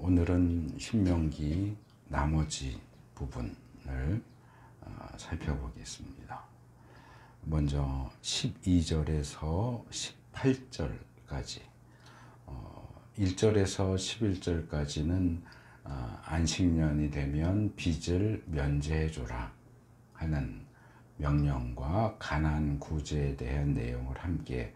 오늘은 신명기 나머지 부분을 살펴보겠습니다. 먼저 12절에서 18절까지 1절에서 11절까지는 안식년이 되면 빚을 면제해 줘라 하는 명령과 가나안 구제에 대한 내용을 함께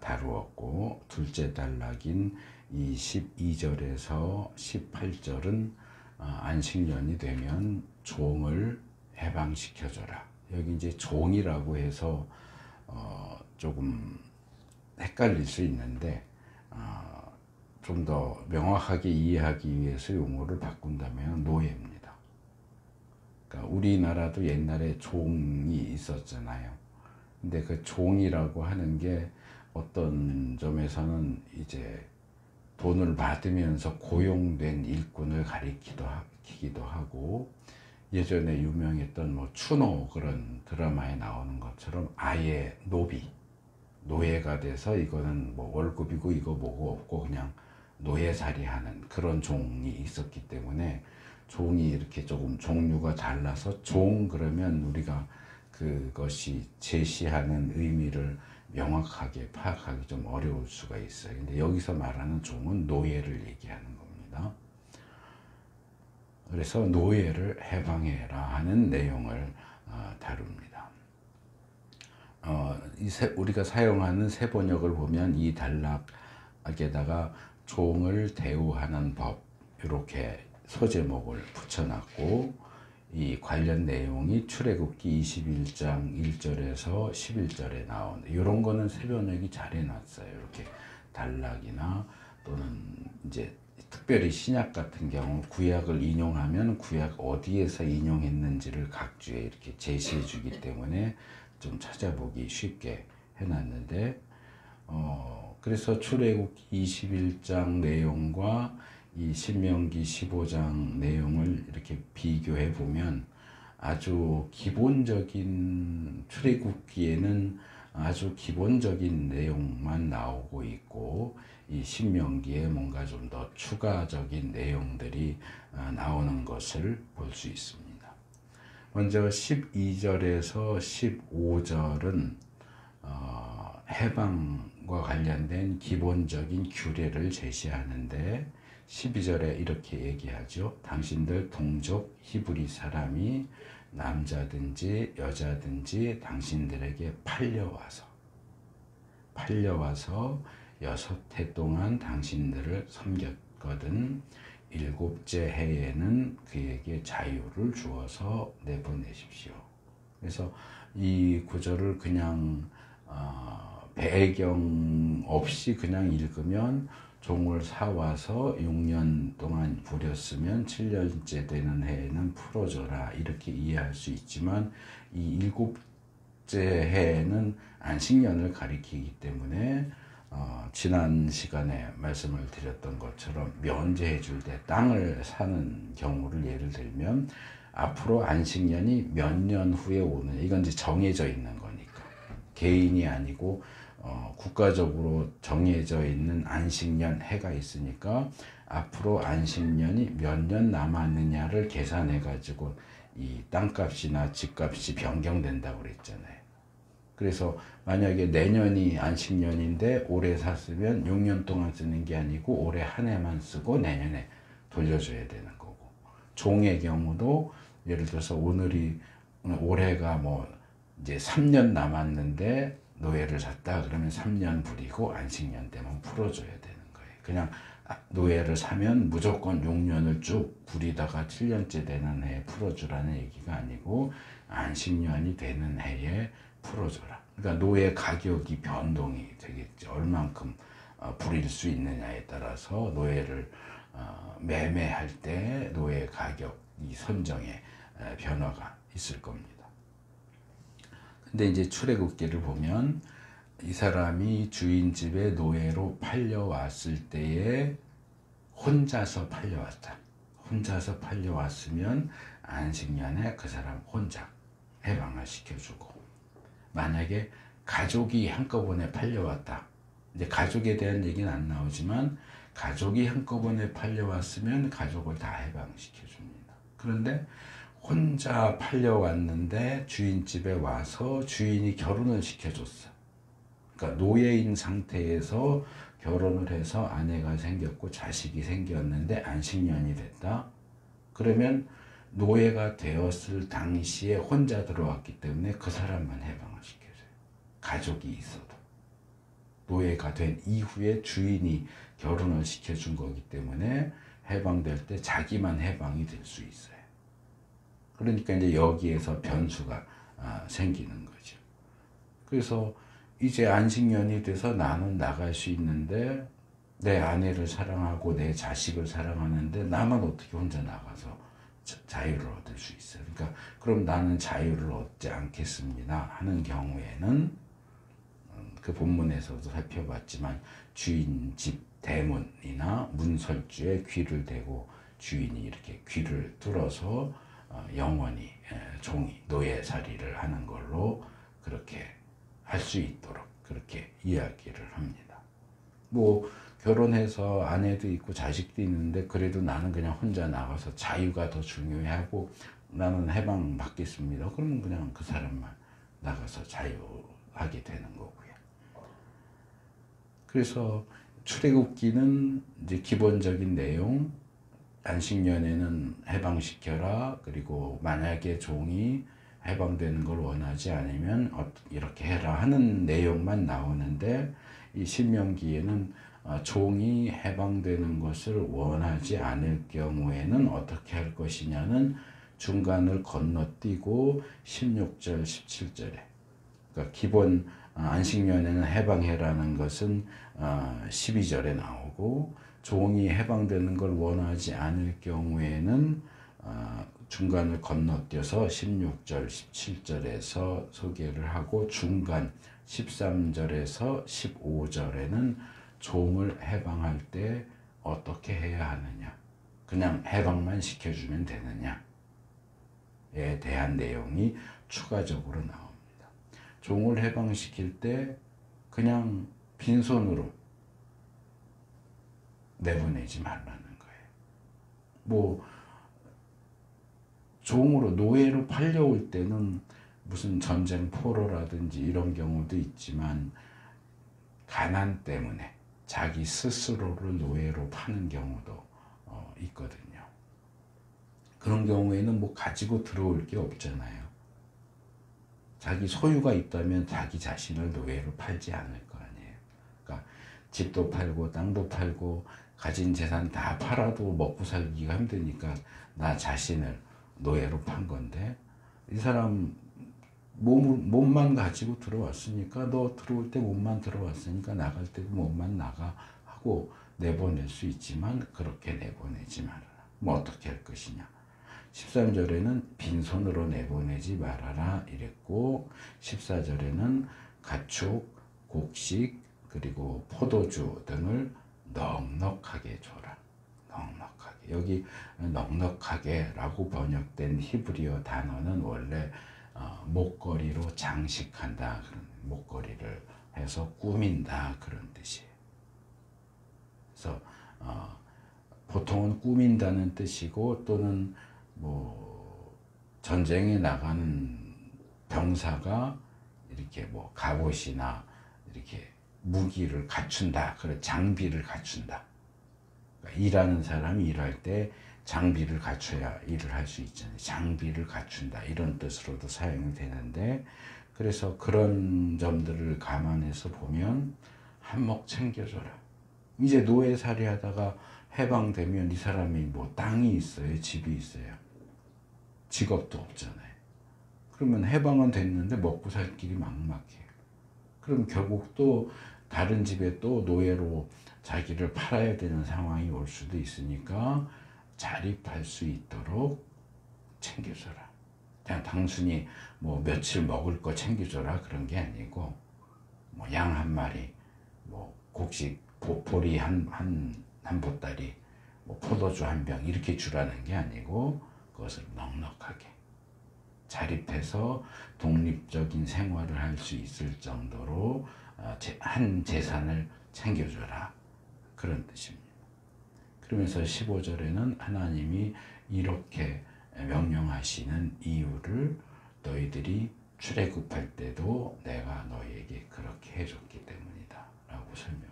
다루었고, 둘째 단락인 이 12절에서 18절은 안식년이 되면 종을 해방시켜줘라. 여기 이제 종이라고 해서 조금 헷갈릴 수 있는데 좀 더 명확하게 이해하기 위해서 용어를 바꾼다면 노예입니다. 그러니까 우리나라도 옛날에 종이 있었잖아요. 근데 그 종이라고 하는 게 어떤 점에서는 이제 돈을 받으면서 고용된 일꾼을 가리키기도 하고, 예전에 유명했던 뭐 추노 그런 드라마에 나오는 것처럼 아예 노예가 돼서 이거는 뭐 월급이고 이거 뭐고 없고 그냥 노예살이하는 그런 종이 있었기 때문에, 종이 이렇게 조금 종류가 달라서 종 그러면 우리가 그것이 제시하는 의미를 명확하게 파악하기 좀 어려울 수가 있어요. 근데 여기서 말하는 종은 노예를 얘기하는 겁니다. 그래서 노예를 해방해라 하는 내용을 다룹니다. 우리가 사용하는 새 번역을 보면 이 단락에다가 종을 대우하는 법 이렇게 소제목을 붙여놨고, 이 관련 내용이 출애굽기 21장 1절에서 11절에 나온 이런 거는 새 번역이 잘 해놨어요. 이렇게 단락이나 또는 이제 특별히 신약 같은 경우 구약을 인용하면 구약 어디에서 인용했는지를 각 주에 이렇게 제시해 주기 때문에 좀 찾아보기 쉽게 해놨는데, 그래서 출애굽기 21장 내용과 이 신명기 15장 내용을 이렇게 비교해 보면 아주 기본적인, 출애굽기에는 아주 기본적인 내용만 나오고 있고, 이 신명기에 뭔가 좀 더 추가적인 내용들이 나오는 것을 볼 수 있습니다. 먼저 12절에서 15절은 해방과 관련된 기본적인 규례를 제시하는데, 12절에 이렇게 얘기하죠. 당신들 동족 히브리 사람이 남자든지 여자든지 당신들에게 팔려와서 6해 동안 당신들을 섬겼거든 7째 해에는 그에게 자유를 주어서 내보내십시오. 그래서 이 구절을 그냥 배경 없이 그냥 읽으면 종을 사와서 6년 동안 부렸으면 7년째 되는 해에는 풀어줘라 이렇게 이해할 수 있지만, 이 7째 해에는 안식년을 가리키기 때문에 지난 시간에 말씀을 드렸던 것처럼 면제해 줄 때 땅을 사는 경우를 예를 들면 앞으로 안식년이 몇 년 후에 오느냐, 이건 이제 정해져 있는 거니까 개인이 아니고 국가적으로 정해져 있는 안식년 해가 있으니까 앞으로 안식년이 몇 년 남았느냐를 계산해 가지고 이 땅값이나 집값이 변경된다고 그랬잖아요. 그래서 만약에 내년이 안식년인데 올해 샀으면 6년 동안 쓰는 게 아니고 올해 한 해만 쓰고 내년에 돌려줘야 되는 거고, 종의 경우도 예를 들어서 올해가 뭐 이제 3년 남았는데 노예를 샀다 그러면 3년 부리고 안식년 되면 풀어줘야 되는 거예요. 그냥 노예를 사면 무조건 6년을 쭉 부리다가 7년째 되는 해에 풀어주라는 얘기가 아니고 안식년이 되는 해에 풀어줘라. 그러니까 노예 가격이 변동이 되겠죠. 얼만큼 부릴 수 있느냐에 따라서 노예를 매매할 때 노예 가격 이 선정에 변화가 있을 겁니다. 근데 이제 출애굽기를 보면 이 사람이 주인 집에 노예로 팔려왔을 때에 혼자서 팔려왔다. 혼자서 팔려왔으면 안식년에 그 사람 혼자 해방을 시켜주고, 만약에 가족이 한꺼번에 팔려왔다. 이제 가족에 대한 얘기는 안 나오지만 가족이 한꺼번에 팔려왔으면 가족을 다 해방시켜 줍니다. 그런데 혼자 팔려왔는데 주인집에 와서 주인이 결혼을 시켜줬어. 그러니까 노예인 상태에서 결혼을 해서 아내가 생겼고 자식이 생겼는데 안식년이 됐다. 그러면 노예가 되었을 당시에 혼자 들어왔기 때문에 그 사람만 해방을 시켜줘요. 가족이 있어도. 노예가 된 이후에 주인이 결혼을 시켜준 거기 때문에 해방될 때 자기만 해방이 될 수 있어요. 그러니까 이제 여기에서 변수가 생기는 거죠. 그래서 이제 안식년이 돼서 나는 나갈 수 있는데 내 아내를 사랑하고 내 자식을 사랑하는데 나만 어떻게 혼자 나가서 자유를 얻을 수 있어요. 그러니까 그럼 나는 자유를 얻지 않겠습니다 하는 경우에는 그 본문에서도 살펴봤지만 주인 집 대문이나 문설주에 귀를 대고 주인이 이렇게 귀를 뚫어서 영원히 종이 노예살이를 하는 걸로 그렇게 할 수 있도록 그렇게 이야기를 합니다. 뭐 결혼해서 아내도 있고 자식도 있는데 그래도 나는 그냥 혼자 나가서 자유가 더 중요하고 나는 해방 받겠습니다. 그러면 그냥 그 사람만 나가서 자유하게 되는 거고요. 그래서 출애굽기는 이제 기본적인 내용, 안식년에는 해방시켜라. 그리고 만약에 종이 해방되는 걸 원하지 않으면 이렇게 해라 하는 내용만 나오는데 이 신명기에는 종이 해방되는 것을 원하지 않을 경우에는 어떻게 할 것이냐는 중간을 건너뛰고 16절, 17절에 그러니까 기본 안식년에는 해방해라는 것은 12절에 나오고 종이 해방되는 걸 원하지 않을 경우에는 중간을 건너뛰어서 16절, 17절에서 소개를 하고 중간 13절에서 15절에는 종을 해방할 때 어떻게 해야 하느냐, 그냥 해방만 시켜주면 되느냐에 대한 내용이 추가적으로 나옵니다. 종을 해방시킬 때 그냥 빈손으로 내보내지 말라는 거예요. 뭐 종으로 노예로 팔려올 때는 무슨 전쟁 포로라든지 이런 경우도 있지만 가난 때문에 자기 스스로를 노예로 파는 경우도 있거든요. 그런 경우에는 뭐 가지고 들어올 게 없잖아요. 자기 소유가 있다면 자기 자신을 노예로 팔지 않을 거 아니에요. 그러니까 집도 팔고 땅도 팔고 가진 재산 다 팔아도 먹고 살기가 힘드니까 나 자신을 노예로 판 건데 이 사람 몸만 가지고 들어왔으니까 너 들어올 때 몸만 들어왔으니까 나갈 때도 몸만 나가 하고 내보낼 수 있지만 그렇게 내보내지 말아라. 뭐 어떻게 할 것이냐. 13절에는 빈손으로 내보내지 말아라 이랬고 14절에는 가축, 곡식 그리고 포도주 등을 넉넉하게 줘라. 넉넉하게. 여기 넉넉하게 라고 번역된 히브리어 단어는 원래 목걸이로 장식한다. 그런 목걸이를 해서 꾸민다. 그런 뜻이에요. 그래서 보통은 꾸민다는 뜻이고 또는 뭐 전쟁에 나가는 병사가 이렇게 뭐 갑옷이나 이렇게 무기를 갖춘다. 그런 장비를 갖춘다. 그러니까 일하는 사람이 일할 때 장비를 갖춰야 일을 할 수 있잖아요. 장비를 갖춘다. 이런 뜻으로도 사용이 되는데 그래서 그런 점들을 감안해서 보면 한몫 챙겨줘라. 이제 노예살이 하다가 해방되면 이 사람이 뭐 땅이 있어요? 집이 있어요? 직업도 없잖아요. 그러면 해방은 됐는데 먹고 살 길이 막막해요. 그럼 결국 또 다른 집에 또 노예로 자기를 팔아야 되는 상황이 올 수도 있으니까 자립할 수 있도록 챙겨줘라. 그냥 단순히 뭐 며칠 먹을 거 챙겨줘라 그런 게 아니고 뭐 양 한 마리, 뭐 곡식 보리 한 보따리, 뭐 포도주 한 병 이렇게 주라는 게 아니고 그것을 넉넉하게 자립해서 독립적인 생활을 할 수 있을 정도로 한 재산을 챙겨줘라. 그런 뜻입니다. 그러면서 15절에는 하나님이 이렇게 명령하시는 이유를 너희들이 출애굽할 때도 내가 너희에게 그렇게 해줬기 때문이다 라고 설명을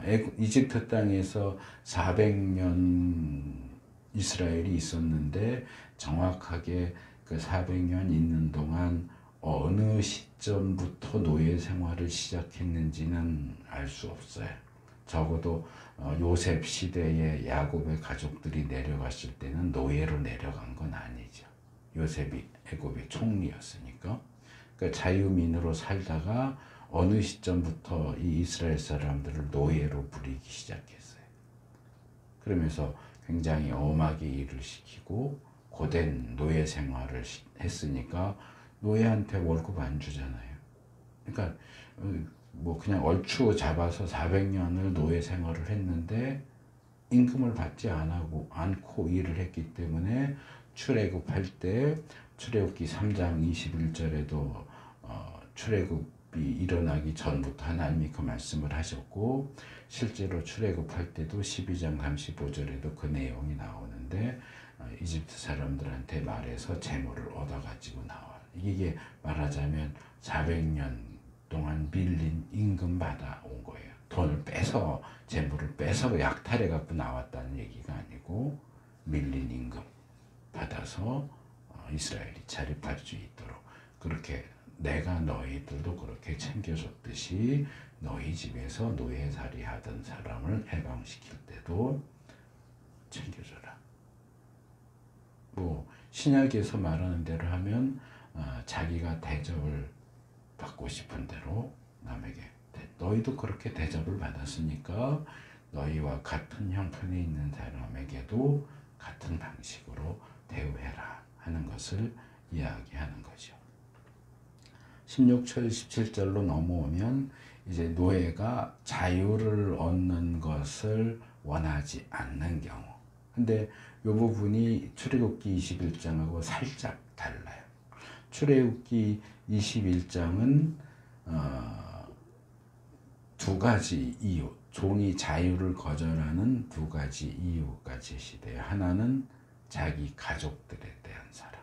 하죠. 이집트 땅에서 400년 이스라엘이 있었는데 정확하게 그 400년 있는 동안 어느 시점부터 노예 생활을 시작했는지는 알 수 없어요. 적어도 요셉 시대에 야곱의 가족들이 내려갔을 때는 노예로 내려간 건 아니죠. 요셉이 애굽의 총리였으니까. 그러니까 자유민으로 살다가 어느 시점부터 이 이스라엘 사람들을 노예로 부리기 시작했어요. 그러면서 굉장히 엄하게 일을 시키고 고된 노예 생활을 했으니까 노예한테 월급 안 주잖아요. 그러니까 뭐 그냥 얼추 잡아서 400년을 노예 생활을 했는데 임금을 받지 않고 일을 했기 때문에 출애굽할 때 출애굽기 3장 21절에도 출애굽이 일어나기 전부터 하나님이 그 말씀을 하셨고 실제로 출애굽할 때도 12장 35절에도 그 내용이 나오는데 이집트 사람들한테 말해서 재물을 얻어가지고 나와. 이게 말하자면 400년 동안 밀린 임금 받아온 거예요. 돈을 빼서 재물을 빼서 약탈해 갖고 나왔다는 얘기가 아니고 밀린 임금 받아서 이스라엘이 자립할 수 있도록 그렇게 내가 너희들도 그렇게 챙겨줬듯이 너희 집에서 노예살이 하던 사람을 해방시킬 때도 챙겨줘라. 뭐 신약에서 말하는 대로 하면 자기가 대접을 받고 싶은 대로 남에게 너희도 그렇게 대접을 받았으니까 너희와 같은 형편에 있는 사람에게도 같은 방식으로 대우해라 하는 것을 이야기하는 거죠. 16절 17절로 넘어오면 이제 노예가 자유를 얻는 것을 원하지 않는 경우. 근데 이 부분이 출애굽기 21장하고 살짝 달라요. 출애굽기 21장은 두 가지 이유, 종이 자유를 거절하는 두 가지 이유가 제시돼요. 하나는 자기 가족들에 대한 사랑.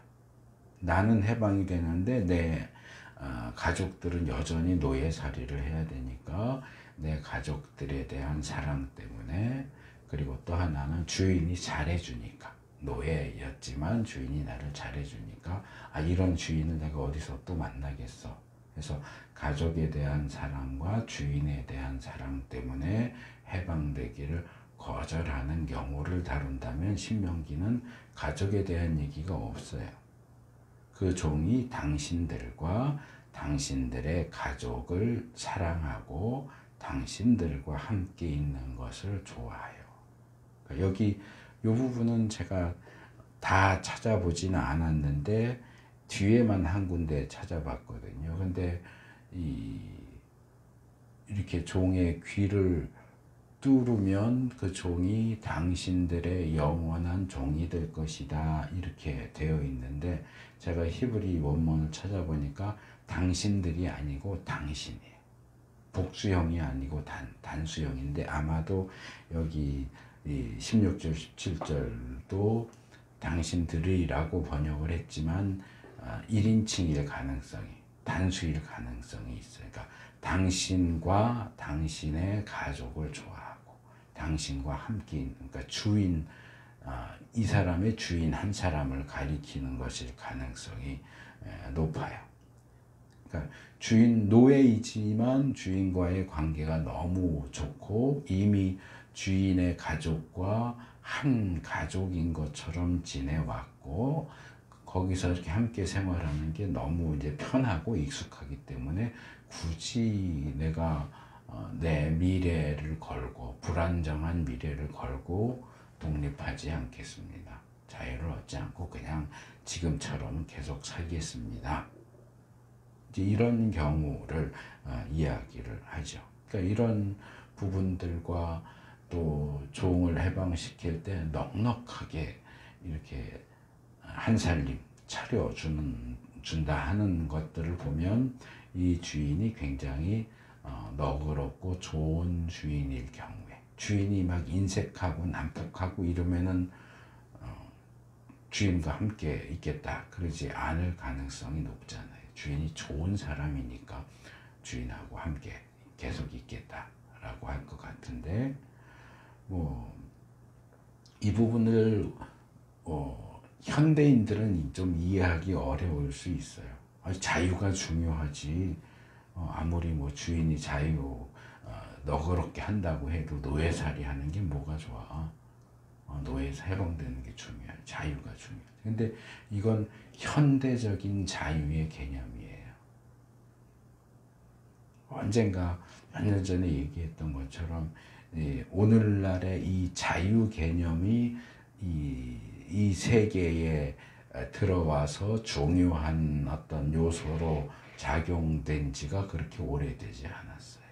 나는 해방이 되는데 내 가족들은 여전히 노예살이를 해야 되니까 내 가족들에 대한 사랑 때문에, 그리고 또 하나는 주인이 잘해주니까, 노예였지만 주인이 나를 잘해주니까 이런 주인을 내가 어디서 또 만나겠어. 그래서 가족에 대한 사랑과 주인에 대한 사랑 때문에 해방되기를 거절하는 경우를 다룬다면 신명기는 가족에 대한 얘기가 없어요. 그 종이 당신들과 당신들의 가족을 사랑하고 당신들과 함께 있는 것을 좋아해요. 그러니까 여기 이 부분은 제가 다 찾아보지는 않았는데 뒤에만 한 군데 찾아봤거든요. 근데 이렇게 종의 귀를 뚫으면 그 종이 당신들의 영원한 종이 될 것이다 이렇게 되어 있는데, 제가 히브리 원문을 찾아보니까 당신들이 아니고 당신이에요. 복수형이 아니고 단수형인데 아마도 여기 16절 17절도 당신들이라고 번역을 했지만 1인칭일 가능성이, 단수일 가능성이 있어요. 그러니까 당신과 당신의 가족을 좋아하고 당신과 함께 있는, 그러니까 주인, 이 사람의 주인 한 사람을 가리키는 것일 가능성이 높아요. 그러니까 주인, 노예이지만 주인과의 관계가 너무 좋고 이미 주인의 가족과 한 가족인 것처럼 지내왔고 거기서 이렇게 함께 생활하는 게 너무 이제 편하고 익숙하기 때문에 굳이 내가 내 미래를 걸고, 불안정한 미래를 걸고 독립하지 않겠습니다. 자유를 얻지 않고 그냥 지금처럼 계속 살겠습니다. 이제 이런 경우를 이야기를 하죠. 그러니까 이런 부분들과 또 종을 해방시킬 때 넉넉하게 이렇게 한 살림 차려준다 하는 것들을 보면 이 주인이 굉장히 너그럽고 좋은 주인일 경우에, 주인이 막 인색하고 난폭하고 이러면은 주인과 함께 있겠다 그러지 않을 가능성이 높잖아요. 주인이 좋은 사람이니까 주인하고 함께 계속 있겠다라고 할 것 같은데, 뭐 이 부분을 현대인들은 좀 이해하기 어려울 수 있어요. 자유가 중요하지. 아무리 뭐 주인이 자유 너그럽게 한다고 해도 노예살이 하는 게 뭐가 좋아. 노예에서 해방되는 게 중요해. 자유가 중요해. 근데 이건 현대적인 자유의 개념이에요. 언젠가 몇 년 전에 얘기했던 것처럼 오늘날의 이 자유 개념이 이 세계에 들어와서 중요한 어떤 요소로 작용된 지가 그렇게 오래되지 않았어요.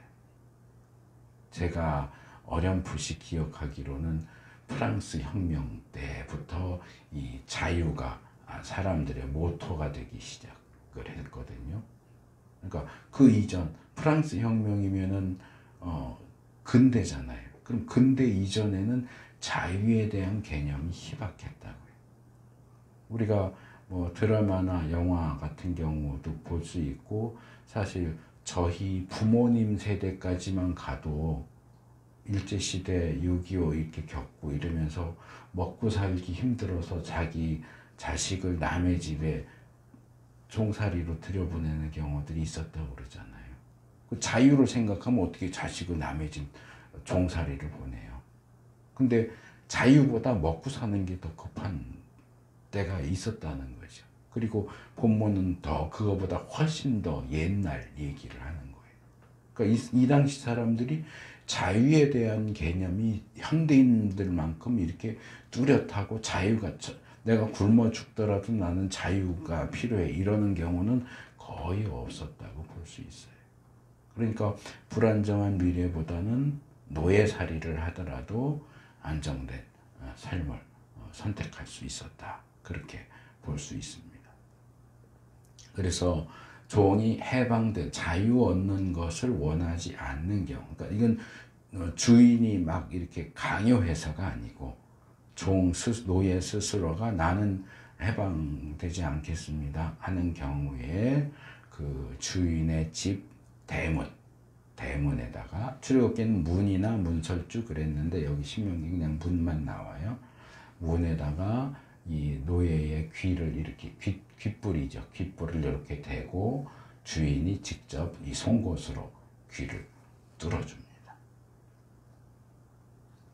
제가 어렴풋이 기억하기로는 프랑스 혁명 때부터 이 자유가 사람들의 모토가 되기 시작을 했거든요. 그러니까 그 이전 프랑스 혁명이면은 근대잖아요. 그럼 근대 이전에는 자유에 대한 개념이 희박했다고요. 우리가 뭐 드라마나 영화 같은 경우도 볼 수 있고, 사실 저희 부모님 세대까지만 가도 일제시대 6.25 이렇게 겪고 이러면서 먹고 살기 힘들어서 자기 자식을 남의 집에 종살이로 들여보내는 경우들이 있었다고 그러잖아요. 그 자유를 생각하면 어떻게 자식을 남의 집 종살이를 보내요. 근데 자유보다 먹고 사는 게 더 급한 때가 있었다는 거죠. 그리고 본문은 그거보다 훨씬 더 옛날 얘기를 하는 거예요. 그러니까 이 당시 사람들이 자유에 대한 개념이 현대인들만큼 이렇게 뚜렷하고, 자유가 내가 굶어 죽더라도 나는 자유가 필요해 이러는 경우는 거의 없었다고 볼 수 있어요. 그러니까 불안정한 미래보다는 노예살이를 하더라도 안정된 삶을 선택할 수 있었다, 그렇게 볼 수 있습니다. 그래서 종이 해방된 자유 얻는 것을 원하지 않는 경우, 그러니까 이건 주인이 막 이렇게 강요해서가 아니고 노예 스스로가 나는 해방되지 않겠습니다 하는 경우에 그 주인의 집 대문에다가, 출애굽기는 문이나 문설주 그랬는데 여기 신명기 그냥 문만 나와요. 문에다가 이 노예의 귀를 이렇게 귓불이죠. 귓불을 이렇게 대고 주인이 직접 이 송곳으로 귀를 뚫어줍니다.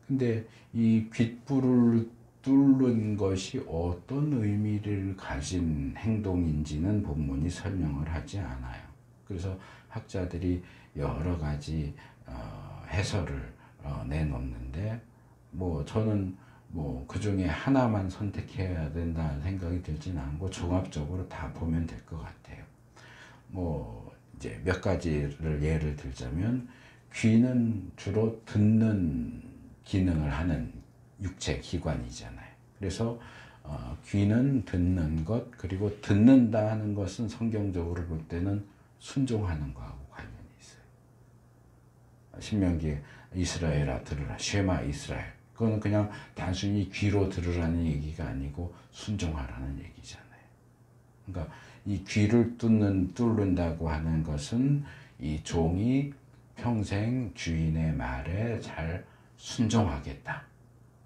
근데 이 귓불을 뚫는 것이 어떤 의미를 가진 행동인지는 본문이 설명을 하지 않아요. 그래서 학자들이 여러 가지 해설을 내놓는데, 뭐 저는 뭐 그 중에 하나만 선택해야 된다는 생각이 들지는 않고 종합적으로 다 보면 될 것 같아요. 뭐 이제 몇 가지를 예를 들자면, 귀는 주로 듣는 기능을 하는 육체 기관이잖아요. 그래서 귀는 듣는 것, 그리고 듣는다 하는 것은 성경적으로 볼 때는 순종하는 거하고 관련이 있어요. 신명기에 이스라엘아 들으라, 쉐마 이스라엘, 그거는 그냥 단순히 귀로 들으라는 얘기가 아니고 순종하라는 얘기잖아요. 그러니까 이 귀를 뚫는다고 하는 것은 이 종이 평생 주인의 말에 잘 순종하겠다,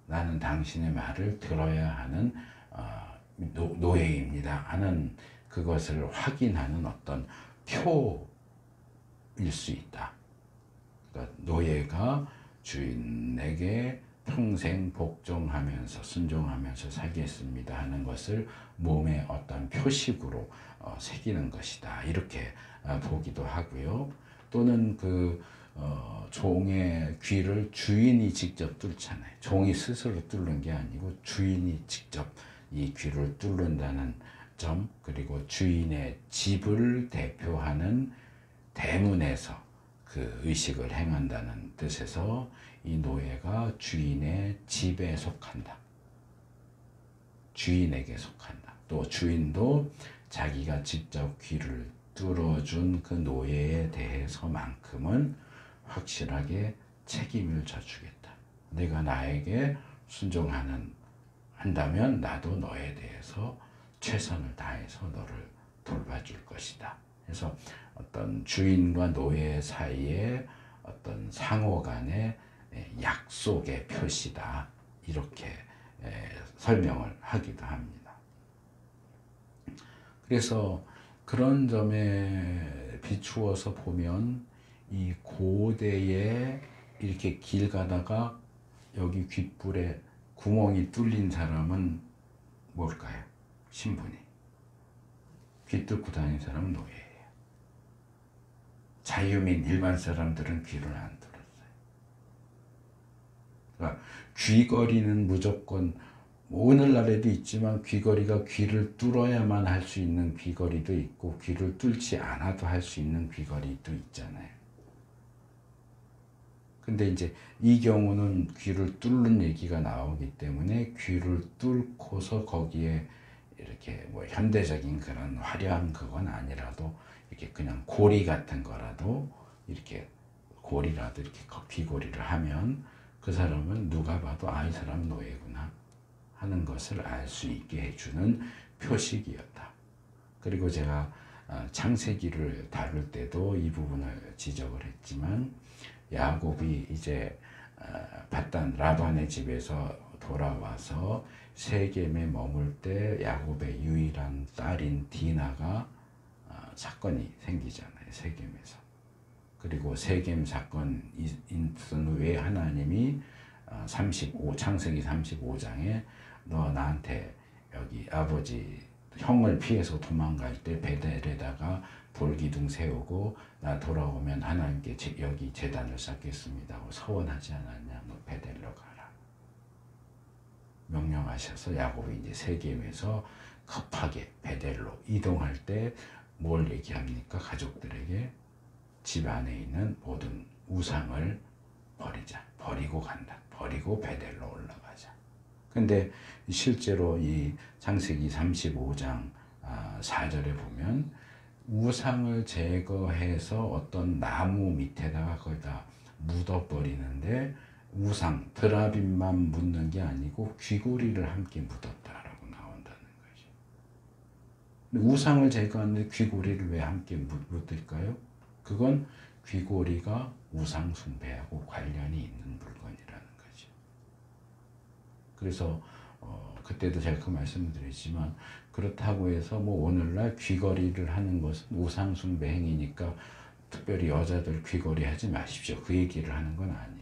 나는 당신의 말을 들어야 하는 노예입니다 하는 그것을 확인하는 어떤 표일 수 있다. 그러니까 노예가 주인에게 평생 복종하면서 순종하면서 살겠습니다 하는 것을 몸의 어떤 표식으로 새기는 것이다, 이렇게 보기도 하고요. 또는 종의 귀를 주인이 직접 뚫잖아요. 종이 스스로 뚫는 게 아니고 주인이 직접 이 귀를 뚫는다는 점, 그리고 주인의 집을 대표하는 대문에서 그 의식을 행한다는 뜻에서 이 노예가 주인의 집에 속한다, 주인에게 속한다. 또 주인도 자기가 직접 귀를 뚫어준 그 노예에 대해서만큼은 확실하게 책임을 져주겠다. 내가 나에게 한다면 나도 너에 대해서 최선을 다해서 너를 돌봐줄 것이다. 그래서 어떤 주인과 노예 사이에 어떤 상호 간의 약속의 표시다. 이렇게 설명을 하기도 합니다. 그래서 그런 점에 비추어서 보면 이 고대에 이렇게 길 가다가 여기 귓불에 구멍이 뚫린 사람은 뭘까요? 신분이. 귀 뚫고 다니는 사람은 노예예요. 자유민 일반 사람들은 귀를 안 뚫었어요. 그러니까 귀걸이는 무조건 오늘날에도 있지만 귀걸이가 귀를 뚫어야만 할 수 있는 귀걸이도 있고 귀를 뚫지 않아도 할 수 있는 귀걸이도 있잖아요. 근데 이제 이 경우는 귀를 뚫는 얘기가 나오기 때문에 귀를 뚫고서 거기에 이렇게 뭐 현대적인 그런 화려한 그건 아니라도 이렇게 그냥 고리 같은 거라도 이렇게 고리라도 이렇게 귀고리를 하면 그 사람은 누가 봐도 이 사람은 노예구나 하는 것을 알 수 있게 해주는 표식이었다. 그리고 제가 창세기를 다룰 때도 이 부분을 지적을 했지만 야곱이 이제 밧단 라반의 집에서 돌아와서 세겜에 머물 때 야곱의 유일한 딸인 디나가 사건이 생기잖아요. 세겜에서. 그리고 세겜 사건 있은 후에 하나님이 창세기 35장에 너 나한테 여기 아버지 형을 피해서 도망갈 때 베델에다가 돌기둥 세우고 나 돌아오면 하나님께 여기 제단을 쌓겠습니다 하고 서원하지 않았냐. 너 베델로 가라. 명령하셔서 야곱이 이제 세겜에서 급하게 베델로 이동할 때 뭘 얘기합니까? 가족들에게 집 안에 있는 모든 우상을 버리자. 버리고 간다. 버리고 베델로 올라가자. 근데 실제로 이 창세기 35장 4절에 보면 우상을 제거해서 어떤 나무 밑에다가 거기다 묻어버리는데 우상, 드라빔만 묻는 게 아니고 귀고리를 함께 묻었다라고 나온다는 거죠. 근데 우상을 제거하는데 귀고리를 왜 함께 묻을까요? 그건 귀고리가 우상 숭배하고 관련이 있는 물건이라는 거죠. 그래서 그때도 제가 그 말씀을 드렸지만 그렇다고 해서 뭐 오늘날 귀걸이를 하는 것은 우상 숭배 행위니까 특별히 여자들 귀걸이 하지 마십시오. 그 얘기를 하는 건 아니에요.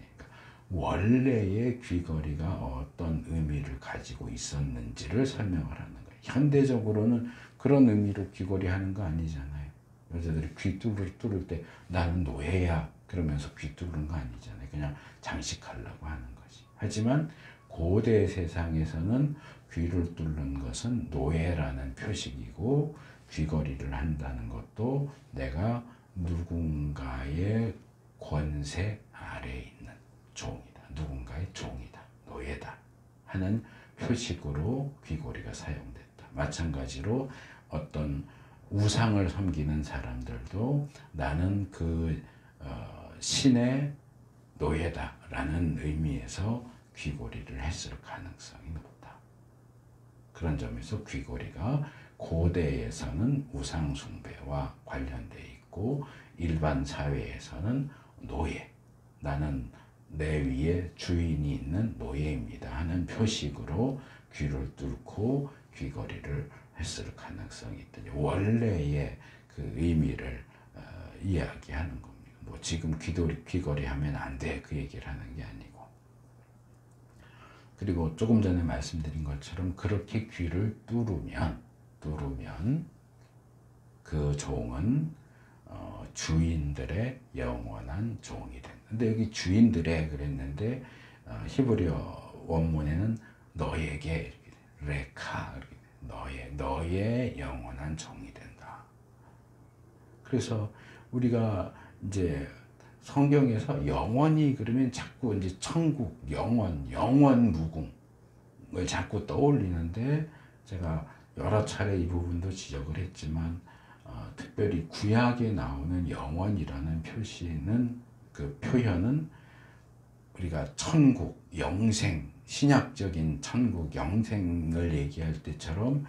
원래의 귀걸이가 어떤 의미를 가지고 있었는지를 설명을 하는 거예요. 현대적으로는 그런 의미로 귀걸이 하는 거 아니잖아요. 여자들이 귀 뚫을 때 나는 노예야 그러면서 귀 뚫는 거 아니잖아요. 그냥 장식하려고 하는 거지. 하지만 고대 세상에서는 귀를 뚫는 것은 노예라는 표식이고 귀걸이를 한다는 것도 내가 누군가의 권세 아래에 있는 종이다. 누군가의 종이다. 노예다. 하는 표식으로 귀걸이가 사용됐다. 마찬가지로 어떤 우상을 섬기는 사람들도 나는 그 신의 노예다라는 의미에서 귀고리를 했을 가능성이 높다. 그런 점에서 귀고리가 고대에서는 우상 숭배와 관련되어 있고 일반 사회에서는 노예, 나는 내 위에 주인이 있는 노예입니다 하는 표식으로 귀를 뚫고 귀걸이를 했을 가능성이 있다. 원래의 그 의미를 이야기하는 겁니다. 뭐 지금 귀걸이 하면 안 돼 그 얘기를 하는 게 아니고. 그리고 조금 전에 말씀드린 것처럼 그렇게 귀를 뚫으면 그 종은 주인들의 영원한 종이 된다. 근데 여기 주인들의 그랬는데 히브리어 원문에는 너에게 레카 너의 영원한 종이 된다. 그래서 우리가 이제 성경에서 영원히 그러면 자꾸 이제 천국, 영원 무궁을 자꾸 떠올리는데 제가 여러 차례 이 부분도 지적을 했지만 특별히 구약에 나오는 영원이라는 그 표현은 우리가 천국, 영생, 신약적인 천국, 영생을 얘기할 때처럼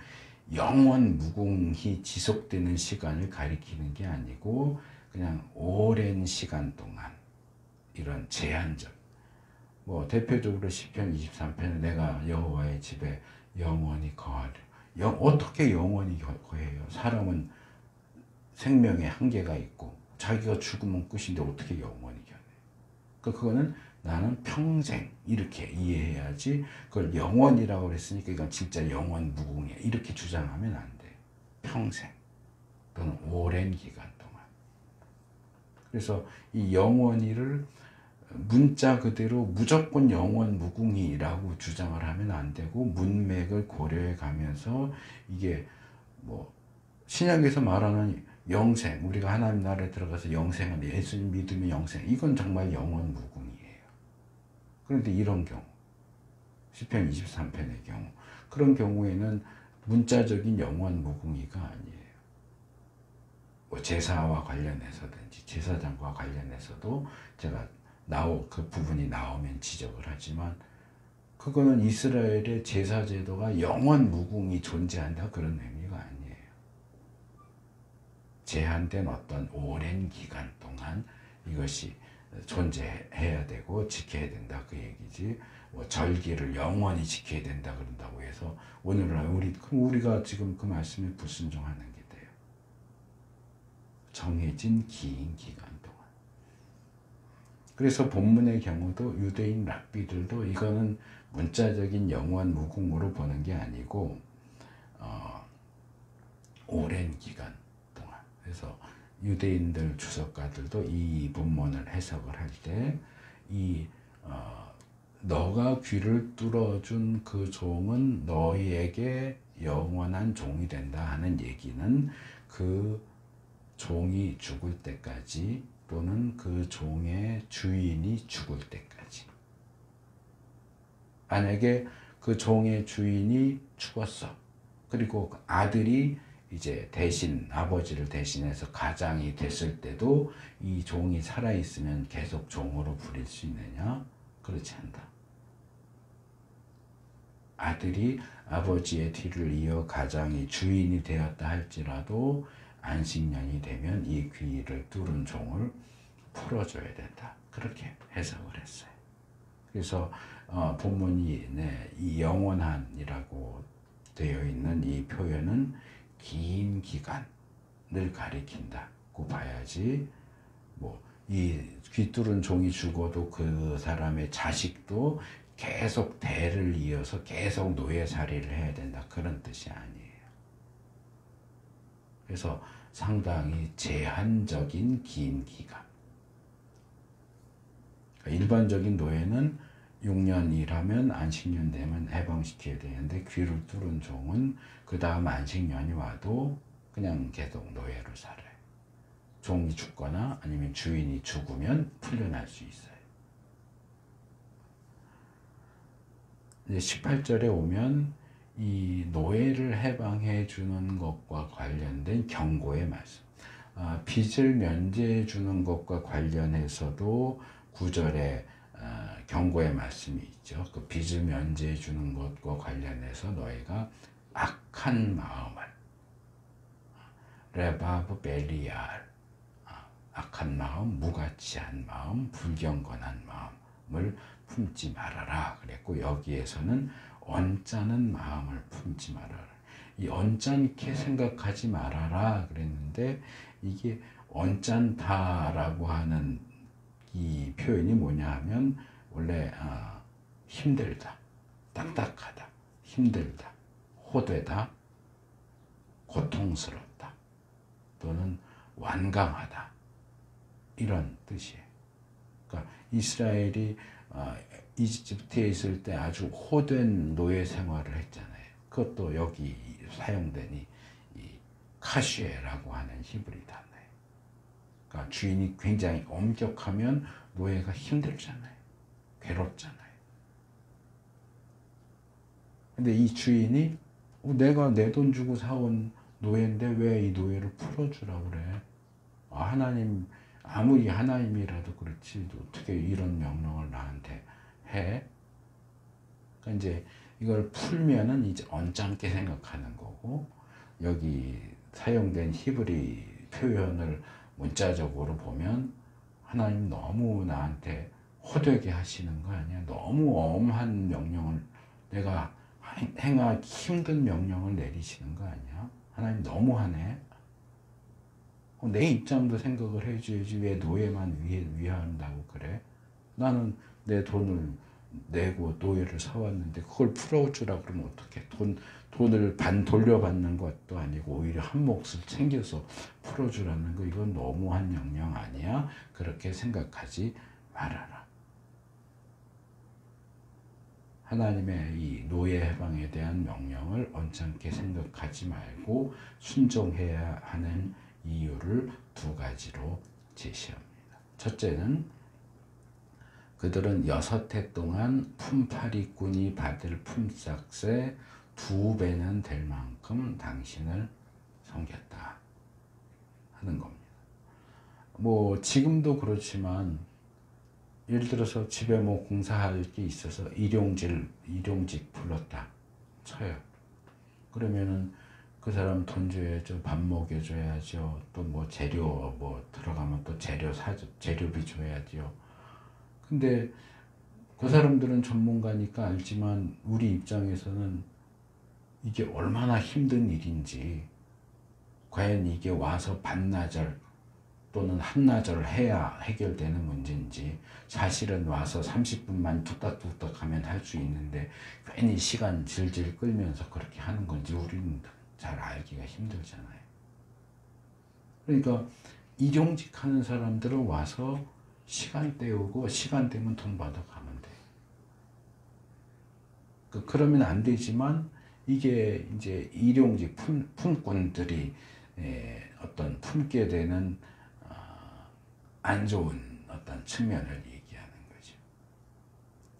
영원 무궁히 지속되는 시간을 가리키는 게 아니고 그냥 오랜 시간 동안 이런 제한적, 뭐 대표적으로 시편 23편에 내가 여호와의 집에 영원히 거하려. 어떻게 영원히 거해요? 사람은 생명에 한계가 있고 자기가 죽으면 끝인데 어떻게 영원히 거해? 그거는 나는 평생 이렇게 이해해야지. 그걸 영원이라고 그랬으니까 이건 진짜 영원 무궁해 이렇게 주장하면 안 돼요. 평생 또는 오랜 기간 동안. 그래서 이 영원히를 문자 그대로 무조건 영원 무궁히라고 주장을 하면 안 되고 문맥을 고려해 가면서 이게 뭐 신약에서 말하는 영생, 우리가 하나님 나라에 들어가서 영생은 예수님 믿으면 영생, 이건 정말 영원 무궁이에요. 그런데 이런 경우 시편 23편의 경우 그런 경우에는 문자적인 영원 무궁이가 아니에요. 뭐 제사와 관련해서든지 제사장과 관련해서도 제가 그 부분이 나오면 지적을 하지만 그거는 이스라엘의 제사 제도가 영원 무궁히 존재한다 그런 의미가 아니에요. 제한된 어떤 오랜 기간 동안 이것이 존재해야 되고 지켜야 된다 그 얘기지. 뭐 절기를 영원히 지켜야 된다 그런다고 해서 오늘날 우리가 지금 그 말씀에 불순종하는 게 돼요. 정해진 긴 기간 동안. 그래서 본문의 경우도 유대인 랍비들도 이거는 문자적인 영원 무궁으로 보는 게 아니고 오랜 기간 동안. 그래서 유대인들 주석가들도 이 본문을 해석을 할 때 너가 귀를 뚫어준 그 종은 너희에게 영원한 종이 된다 하는 얘기는 그 종이 죽을 때까지 또는 그 종의 주인이 죽을 때까지. 만약에 그 종의 주인이 죽었어. 그리고 아들이 이제 대신 아버지를 대신해서 가장이 됐을 때도 이 종이 살아있으면 계속 종으로 부릴 수 있느냐? 그렇지 않다. 아들이 아버지의 뒤를 이어 가장이 주인이 되었다 할지라도 안식년이 되면 이 귀를 뚫은 종을 풀어줘야 된다. 그렇게 해석을 했어요. 그래서 본문이 이 영원한이라고 되어 있는 이 표현은 긴 기간을 가리킨다고 봐야지. 뭐 이 귀 뚫은 종이 죽어도 그 사람의 자식도 계속 대를 이어서 계속 노예살이를 해야 된다 그런 뜻이 아니에요. 그래서 상당히 제한적인 긴 기간. 일반적인 노예는 6년 일하면 안식년 되면 해방시켜야 되는데 귀를 뚫은 종은 그 다음 안식년이 와도 그냥 계속 노예로 살아요. 종이 죽거나 아니면 주인이 죽으면 풀려날 수 있어요. 이제 18절에 오면 이 노예를 해방해 주는 것과 관련된 경고의 말씀. 빚을 면제해 주는 것과 관련해서도 9절에 경고의 말씀이 있죠. 그 빚을 면제해 주는 것과 관련해서 너희가 악한 마음을 레바브 벨리알, 악한 마음, 무가치한 마음, 불경건한 마음을 품지 말아라 그랬고, 여기에서는 언짢은 마음을 품지 말아라. 이 언짢게 생각하지 말아라 그랬는데, 이게 언짢다라고 하는 이 표현이 뭐냐 하면 원래 힘들다, 딱딱하다, 힘들다, 호되다, 고통스럽다, 또는 완강하다, 이런 뜻이에요. 그러니까 이스라엘이 이집트에 있을 때 아주 호된 노예 생활을 했잖아요. 그것도 여기 사용된 이 카슈에라고 하는 히브리 단어예요. 그러니까 주인이 굉장히 엄격하면 노예가 힘들잖아요. 괴롭잖아요. 근데 이 주인이 내가 내 돈 주고 사온 노예인데 왜 이 노예를 풀어주라고 그래? 하나님, 아무리 하나님이라도 그렇지 어떻게 이런 명령을 나한테 해? 그러니까 이제 이걸 풀면은 이제 언짢게 생각하는 거고, 여기 사용된 히브리 표현을 문자적으로 보면 하나님 너무 나한테 호되게 하시는 거 아니야? 너무 엄한 명령을, 내가 행하기 힘든 명령을 내리시는 거 아니야? 하나님 너무하네. 내 입장도 생각을 해줘야지. 왜 노예만 위한다고 그래? 나는 내 돈을 내고 노예를 사왔는데 그걸 풀어주라 그러면 어떡해? 돈을 돌려받는 것도 아니고 오히려 한 몫을 챙겨서 풀어주라는 거, 이건 너무한 명령 아니야? 그렇게 생각하지 말아라. 하나님의 이 노예 해방에 대한 명령을 언짢게 생각하지 말고 순종해야 하는 이유를 두 가지로 제시합니다. 첫째는 그들은 6해 동안 품팔이꾼이 받을 품삯의 2배는 될 만큼 당신을 섬겼다 하는 겁니다. 뭐 지금도 그렇지만 예를 들어서 집에 뭐 공사할 게 있어서 일용직 불렀다 쳐요. 그러면은 그 사람 돈 줘야죠. 밥 먹여줘야죠. 또 뭐 재료 뭐 들어가면 또 재료비 줘야죠. 근데 그 사람들은 전문가니까 알지만 우리 입장에서는 이게 얼마나 힘든 일인지, 과연 이게 와서 반나절 또는 한나절 해야 해결되는 문제인지, 사실은 와서 30분만 뚝딱뚝딱 하면 할 수 있는데 괜히 시간 질질 끌면서 그렇게 하는 건지 우리는 잘 알기가 힘들잖아요. 그러니까 일용직 하는 사람들은 와서 시간 때우고 시간 되면 돈 받아가면 돼. 그러면 안 되지만 이게 이제 일용직 품꾼들이 어떤 품게 되는 안 좋은 어떤 측면을 얘기하는 거죠.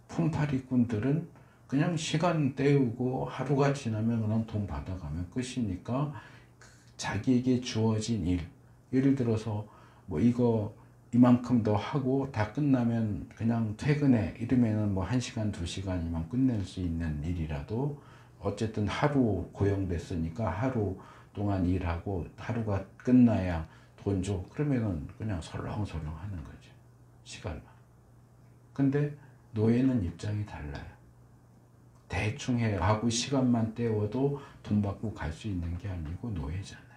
품팔이꾼들은 그냥 시간 때우고 하루가 지나면 그냥 돈 받아가면 끝이니까 자기에게 주어진 일, 예를 들어서 뭐 이거 이만큼 더 하고 다 끝나면 그냥 퇴근해 이러면은 뭐 1시간 2시간이면 끝낼 수 있는 일이라도 어쨌든 하루 고용됐으니까 하루 동안 일하고 하루가 끝나야 돈 줘. 그러면은 그냥 설렁설렁 하는 거죠. 시간만. 근데 노예는 입장이 달라요. 대충 하고 시간만 때워도 돈 받고 갈 수 있는 게 아니고 노예잖아요.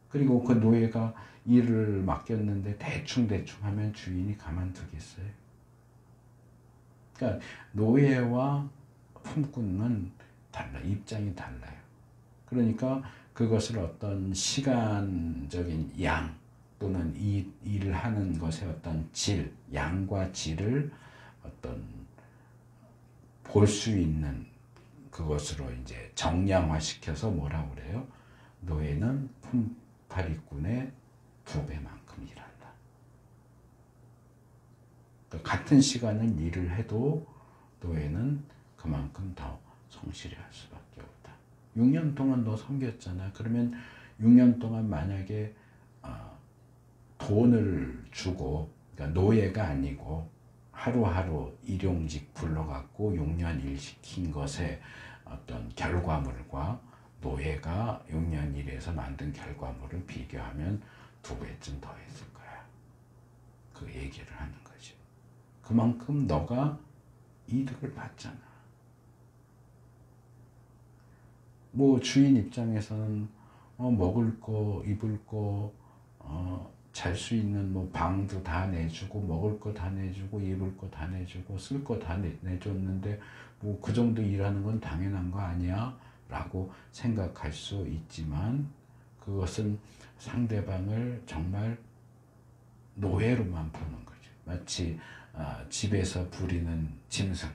그리고 그 노예가 일을 맡겼는데 대충 하면 주인이 가만두겠어요? 그러니까 노예와 품꾼은 달라, 입장이 달라요. 그러니까 그것을 어떤 시간적인 양 또는 이 일을 하는 것의 어떤 질, 양과 질을 어떤 볼 수 있는 그것으로 이제 정량화시켜서 뭐라고 그래요? 노예는 품팔이꾼의 2배만큼 일한다. 그러니까 같은 시간을 일을 해도 노예는 그만큼 더 성실히 할 수밖에 없다. 6년 동안 너 섬겼잖아. 그러면 6년 동안 만약에 돈을 주고, 그러니까 노예가 아니고 하루하루 일용직 불러갖고 6년 일 시킨 것의 어떤 결과물과 노예가 6년 일해서 만든 결과물을 비교하면 2배쯤 더 했을 거야. 그 얘기를 하는 거죠. 그만큼 너가 이득을 받잖아. 뭐 주인 입장에서는 먹을 거, 입을 거, 잘 수 있는 뭐 방도 다 내주고, 먹을 거 다 내주고, 입을 거 다 내주고, 쓸 거 다 내줬는데 뭐 그 정도 일하는 건 당연한 거 아니야? 라고 생각할 수 있지만, 그것은 상대방을 정말 노예로만 보는 거죠. 마치 집에서 부리는 짐승,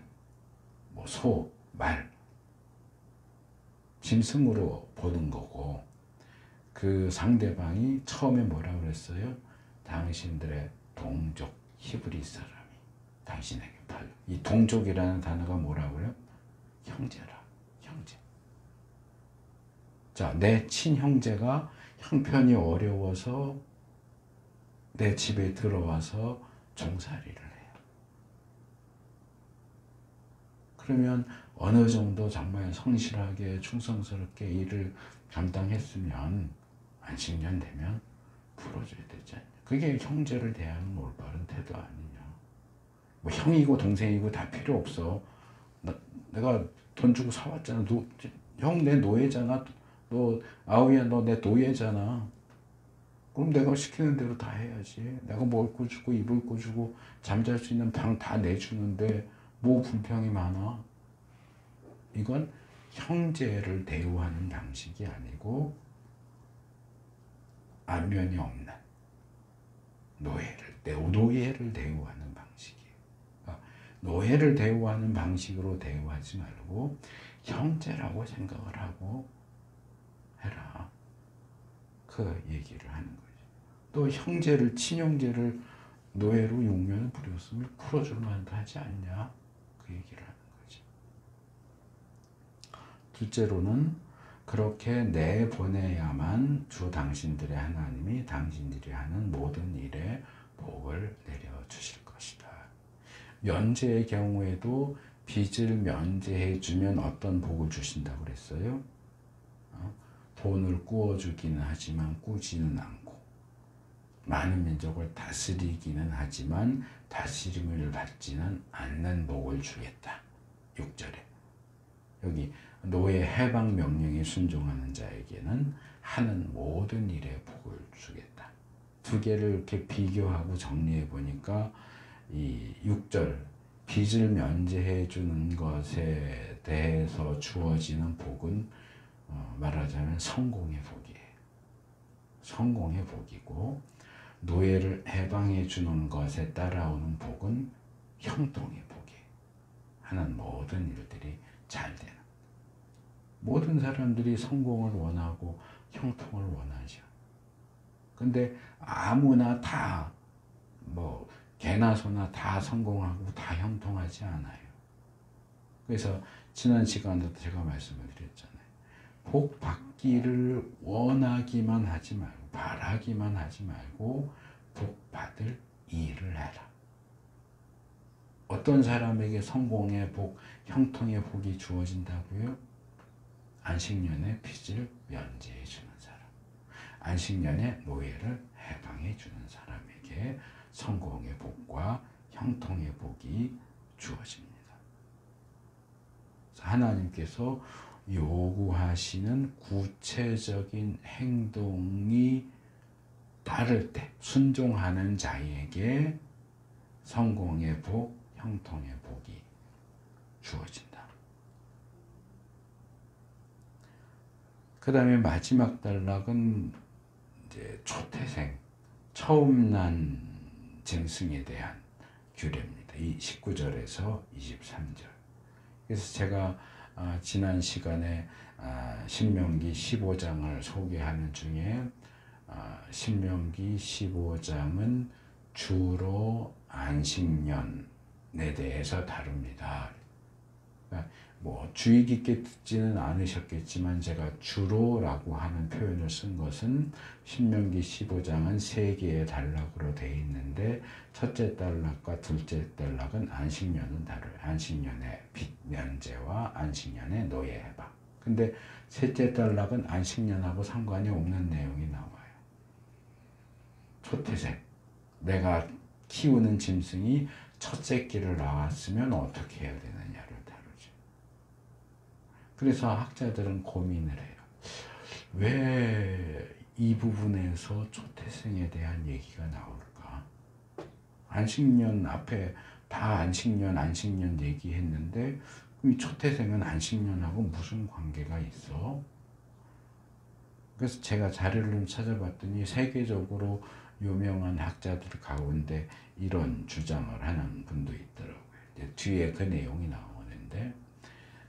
뭐 소, 말, 짐승으로 보는 거고, 그 상대방이 처음에 뭐라고 그랬어요? 당신들의 동족 히브리 사람이 당신에게 팔려. 이 동족이라는 단어가 뭐라고요? 형제라, 형제. 자, 내 친형제가 형편이 어려워서 내 집에 들어와서 종살이를 해요. 그러면 어느 정도 정말 성실하게 충성스럽게 일을 감당했으면 안식년 되면 풀어줘야 되지 않냐. 그게 형제를 대하는 올바른 태도 아니냐. 뭐 형이고 동생이고 다 필요 없어. 내가 돈 주고 사왔잖아. 형 내 노예잖아. 너 아우야 너 내 노예잖아. 그럼 내가 시키는 대로 다 해야지. 내가 먹을 거 주고 입을 거 주고 잠잘 수 있는 방 다 내주는데 뭐 불평이 많아. 이건 형제를 대우하는 방식이 아니고 안면이 없는 노예를 대우하는 방식이에요. 그러니까 노예를 대우하는 방식으로 대우하지 말고 형제라고 생각을 하고 해라. 그 얘기를 하는 거죠. 또 형제를, 친형제를 노예로 6년을 부렸으면 풀어줄 만도 하지 않냐. 그 얘기를 하는 거죠. 둘째로는 그렇게 내보내야만 주 당신들의 하나님이 당신들이 하는 모든 일에 복을 내려주실 것이다. 면제의 경우에도 빚을 면제해 주면 어떤 복을 주신다고 그랬어요? 돈을 꾸어주기는 하지만 꾸지는 않고 많은 민족을 다스리기는 하지만 다스림을 받지는 않는 복을 주겠다. 6절에 여기 노예 해방 명령에 순종하는 자에게는 하는 모든 일에 복을 주겠다. 두 개를 이렇게 비교하고 정리해 보니까 이 6절 빚을 면제해 주는 것에 대해서 주어지는 복은 말하자면 성공의 복이에요. 성공의 복이고 노예를 해방해 주는 것에 따라오는 복은 형통의 복이에요. 하는 모든 일들이 잘 되는. 모든 사람들이 성공을 원하고 형통을 원하죠. 근데 아무나 다 뭐 개나 소나 다 성공하고 다 형통하지 않아요. 그래서 지난 시간에도 제가 말씀을 드렸잖아요. 복 받기를 원하기만 하지 말고 바라기만 하지 말고 복 받을 일을 해라. 어떤 사람에게 성공의 복, 형통의 복이 주어진다고요? 안식년의 빚을 면제해 주는 사람, 안식년의 노예를 해방해 주는 사람에게 성공의 복과 형통의 복이 주어집니다. 하나님께서 요구하시는 구체적인 행동이 따를 때 순종하는 자에게 성공의 복, 형통의 복이 주어진다. 그 다음에 마지막 단락은 이제 초태생, 처음 난 짐승에 대한 규례입니다. 이 19절에서 23절. 그래서 제가 지난 시간에 신명기 15장을 소개하는 중에 신명기 15장은 주로 안식년에 대해서 다룹니다. 그러니까 뭐 주의 깊게 듣지는 않으셨겠지만 제가 주로라고 하는 표현을 쓴 것은 신명기 15장은 3개의 단락으로 되어 있는데 첫째 단락과 둘째 단락은 안식년은 다뤄요. 안식년의 빚 면제와 안식년의 노예 해방. 근데 셋째 단락은 안식년하고 상관이 없는 내용이 나와요. 초태생, 내가 키우는 짐승이 첫 새끼를 낳았으면 어떻게 해야 되느냐를 다루죠. 그래서 학자들은 고민을 해요. 왜 이 부분에서 초태생에 대한 얘기가 나올까? 안식년 앞에 다 안식년 얘기했는데 이 초태생은 안식년하고 무슨 관계가 있어? 그래서 제가 자료를 좀 찾아봤더니 세계적으로 유명한 학자들 가운데 이런 주장을 하는 분도 있더라고요. 이제 뒤에 그 내용이 나오는데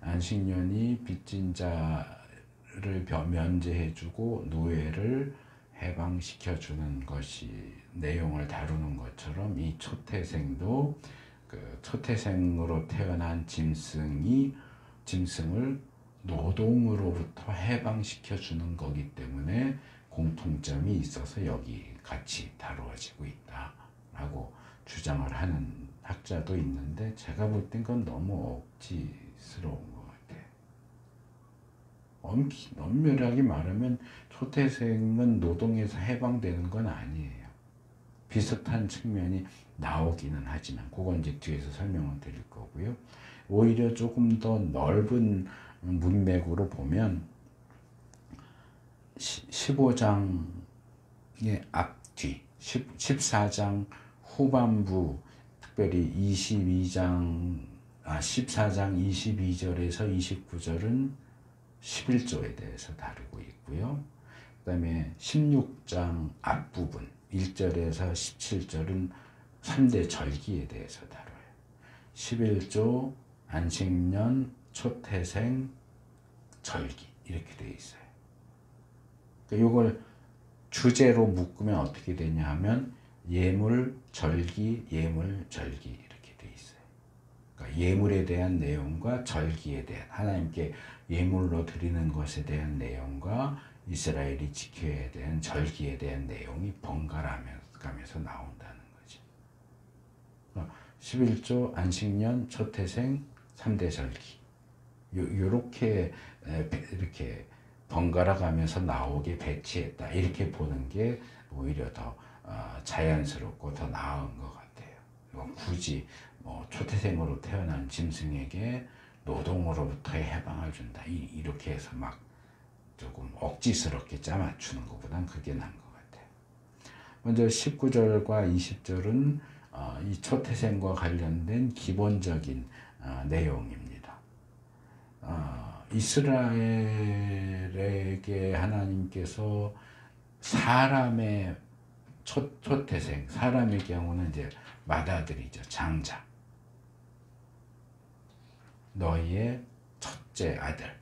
안식년이 빚진 자를 면제해주고 노예를 해방시켜주는 것이 내용을 다루는 것처럼 이 초태생도 그 초태생으로 태어난 짐승을 노동으로부터 해방시켜 주는 거기 때문에 공통점이 있어서 여기 같이 다루어지고 있다라고 주장을 하는 학자도 있는데, 제가 볼 땐 그건 너무 억지스러운 것 같아요. 엄밀하게 말하면 초태생은 노동에서 해방되는 건 아니에요. 비슷한 측면이 나오기는 하지만 그건 이제 뒤에서 설명을 드릴 거고요. 오히려 조금 더 넓은 문맥으로 보면 15장의 앞뒤, 14장 후반부, 특별히 14장 22절에서 29절은 11조에 대해서 다루고 있고요. 그 다음에 16장 앞부분 1절에서 17절은 3대 절기에 대해서 다뤄요. 11조, 안식년, 초태생, 절기 이렇게 되어 있어요. 이걸 주제로 묶으면 어떻게 되냐 하면 예물, 절기, 예물, 절기 이렇게 되어 있어요. 그러니까 예물에 대한 내용과 절기에 대한, 하나님께 예물로 드리는 것에 대한 내용과 이스라엘이 지켜야 되는 절기에 대한 내용이 번갈아가면서 나온다는 거죠. 11조, 안식년, 초태생, 3대 절기 이렇게 번갈아가면서 나오게 배치했다, 이렇게 보는 게 오히려 더 자연스럽고 더 나은 것 같아요. 굳이 초태생으로 태어난 짐승에게 노동으로부터의 해방을 준다, 이렇게 해서 막 조금 억지스럽게 짜맞추는 것보단 그게 나은 것 같아요. 먼저 19절과 20절은 이 초태생과 관련된 기본적인 내용입니다. 이스라엘에게 하나님께서 사람의 초태생, 사람의 경우는 이제 맏아들이죠. 장자. 너희의 첫째 아들을